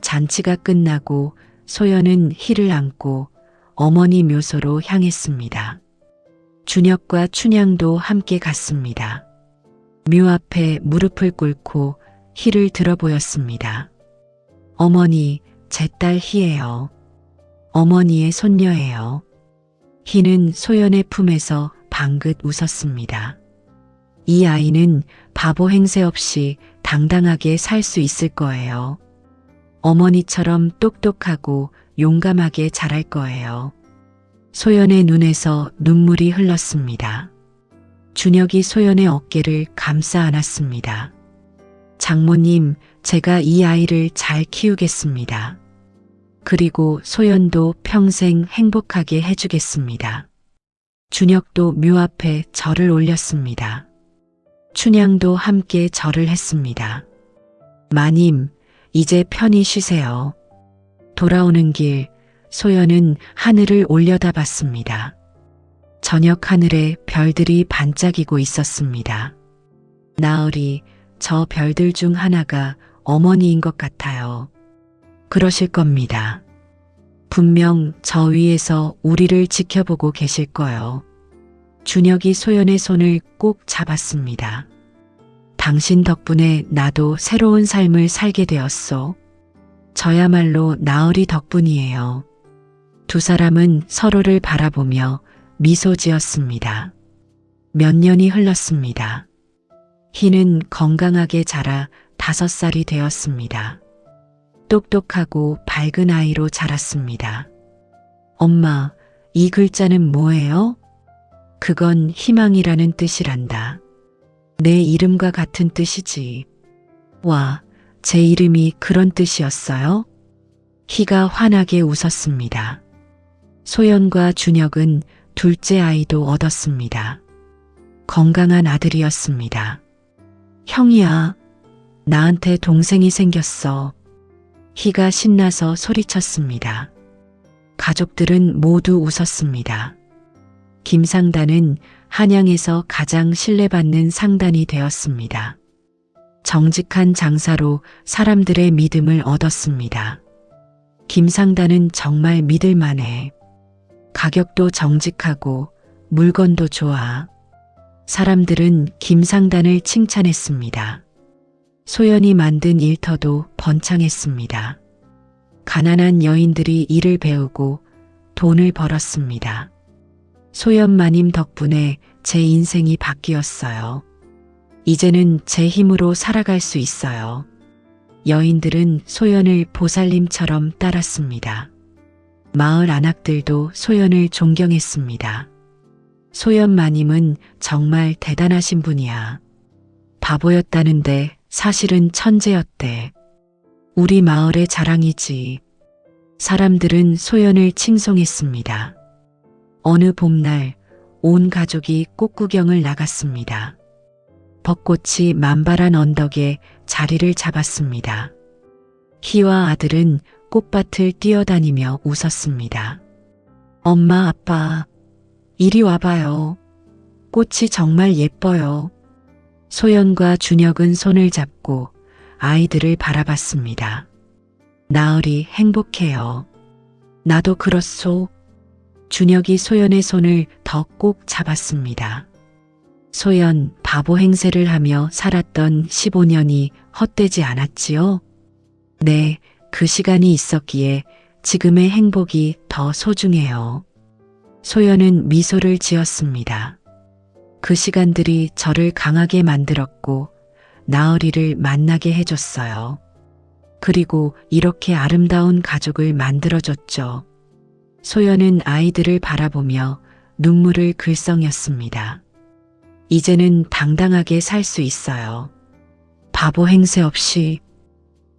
잔치가 끝나고 소연은 희를 안고 어머니 묘소로 향했습니다. 준혁과 춘향도 함께 갔습니다. 묘 앞에 무릎을 꿇고 희를 들어 보였습니다. 어머니, 제 딸 희예요. 어머니의 손녀예요. 희는 소연의 품에서 방긋 웃었습니다. 이 아이는 바보 행세 없이 당당하게 살 수 있을 거예요. 어머니처럼 똑똑하고 용감하게 자랄 거예요. 소연의 눈에서 눈물이 흘렀습니다. 준혁이 소연의 어깨를 감싸 안았습니다. 장모님, 제가 이 아이를 잘 키우겠습니다. 그리고 소연도 평생 행복하게 해주겠습니다. 준혁도 묘 앞에 절을 올렸습니다. 춘향도 함께 절을 했습니다. 마님, 이제 편히 쉬세요. 돌아오는 길, 소연은 하늘을 올려다봤습니다. 저녁 하늘에 별들이 반짝이고 있었습니다. 나으리, 저 별들 중 하나가 어머니인 것 같아요. 그러실 겁니다. 분명 저 위에서 우리를 지켜보고 계실 거요. 준혁이 소연의 손을 꼭 잡았습니다. 당신 덕분에 나도 새로운 삶을 살게 되었소. 저야말로 나으리 덕분이에요. 두 사람은 서로를 바라보며 미소 지었습니다. 몇 년이 흘렀습니다. 희는 건강하게 자라 5살이 되었습니다. 똑똑하고 밝은 아이로 자랐습니다. 엄마, 이 글자는 뭐예요? 그건 희망이라는 뜻이란다. 내 이름과 같은 뜻이지. 와, 제 이름이 그런 뜻이었어요? 희가 환하게 웃었습니다. 소연과 준혁은 둘째 아이도 얻었습니다. 건강한 아들이었습니다. 형이야, 나한테 동생이 생겼어. 희가 신나서 소리쳤습니다. 가족들은 모두 웃었습니다. 김상단은 한양에서 가장 신뢰받는 상단이 되었습니다. 정직한 장사로 사람들의 믿음을 얻었습니다. 김상단은 정말 믿을만해. 가격도 정직하고 물건도 좋아. 사람들은 김상단을 칭찬했습니다. 소연이 만든 일터도 번창했습니다. 가난한 여인들이 일을 배우고 돈을 벌었습니다. 소연 마님 덕분에 제 인생이 바뀌었어요. 이제는 제 힘으로 살아갈 수 있어요. 여인들은 소연을 보살님처럼 따랐습니다. 마을 안악들도 소연을 존경했습니다. 소연 마님은 정말 대단하신 분이야. 바보였다는데 사실은 천재였대. 우리 마을의 자랑이지. 사람들은 소연을 칭송했습니다. 어느 봄날 온 가족이 꽃구경을 나갔습니다. 벚꽃이 만발한 언덕에 자리를 잡았습니다. 희와 아들은 꽃밭을 뛰어다니며 웃었습니다. 엄마, 아빠, 이리 와봐요. 꽃이 정말 예뻐요. 소연과 준혁은 손을 잡고 아이들을 바라봤습니다. 나으리 행복해요. 나도 그렇소. 준혁이 소연의 손을 더 꼭 잡았습니다. 소연, 바보 행세를 하며 살았던 15년이 헛되지 않았지요? 네, 그 시간이 있었기에 지금의 행복이 더 소중해요. 소연은 미소를 지었습니다. 그 시간들이 저를 강하게 만들었고 나으리를 만나게 해줬어요. 그리고 이렇게 아름다운 가족을 만들어줬죠. 소연은 아이들을 바라보며 눈물을 글썽였습니다. 이제는 당당하게 살 수 있어요. 바보 행세 없이.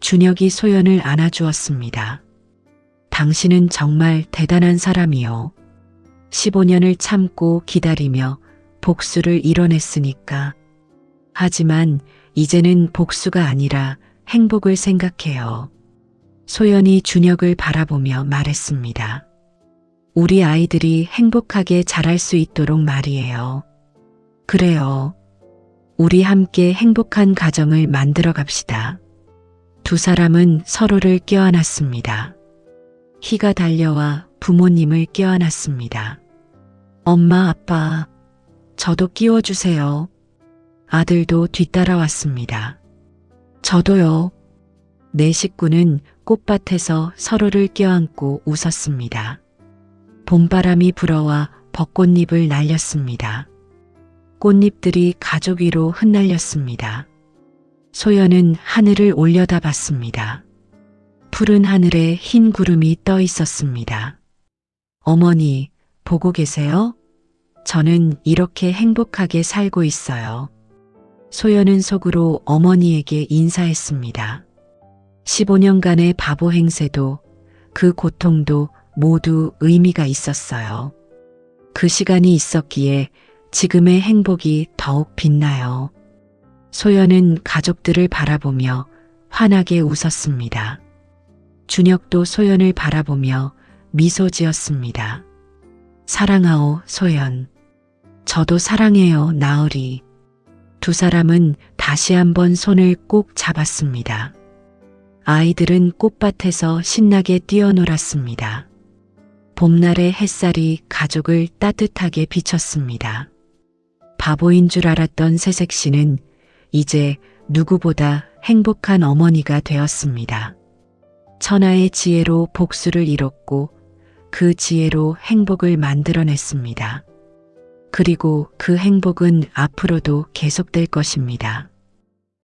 준혁이 소연을 안아주었습니다. 당신은 정말 대단한 사람이요. 15년을 참고 기다리며 복수를 이뤄냈으니까. 하지만 이제는 복수가 아니라 행복을 생각해요. 소연이 준혁을 바라보며 말했습니다. 우리 아이들이 행복하게 자랄 수 있도록 말이에요. 그래요. 우리 함께 행복한 가정을 만들어 갑시다. 두 사람은 서로를 껴안았습니다. 희가 달려와 부모님을 껴안았습니다. 엄마, 아빠, 저도 끼워주세요. 아들도 뒤따라왔습니다. 저도요. 네 식구는 꽃밭에서 서로를 껴안고 웃었습니다. 봄바람이 불어와 벚꽃잎을 날렸습니다. 꽃잎들이 가족 위로 흩날렸습니다. 소연은 하늘을 올려다봤습니다. 푸른 하늘에 흰 구름이 떠 있었습니다. 어머니, 보고 계세요? 저는 이렇게 행복하게 살고 있어요. 소연은 속으로 어머니에게 인사했습니다. 15년간의 바보 행세도 그 고통도 모두 의미가 있었어요. 그 시간이 있었기에 지금의 행복이 더욱 빛나요. 소연은 가족들을 바라보며 환하게 웃었습니다. 준혁도 소연을 바라보며 미소 지었습니다. 사랑하오, 소연. 저도 사랑해요, 나으리. 두 사람은 다시 한번 손을 꼭 잡았습니다. 아이들은 꽃밭에서 신나게 뛰어놀았습니다. 봄날의 햇살이 가족을 따뜻하게 비췄습니다. 바보인 줄 알았던 새색시는 이제 누구보다 행복한 어머니가 되었습니다. 천하의 지혜로 복수를 이뤘고 그 지혜로 행복을 만들어냈습니다. 그리고 그 행복은 앞으로도 계속될 것입니다.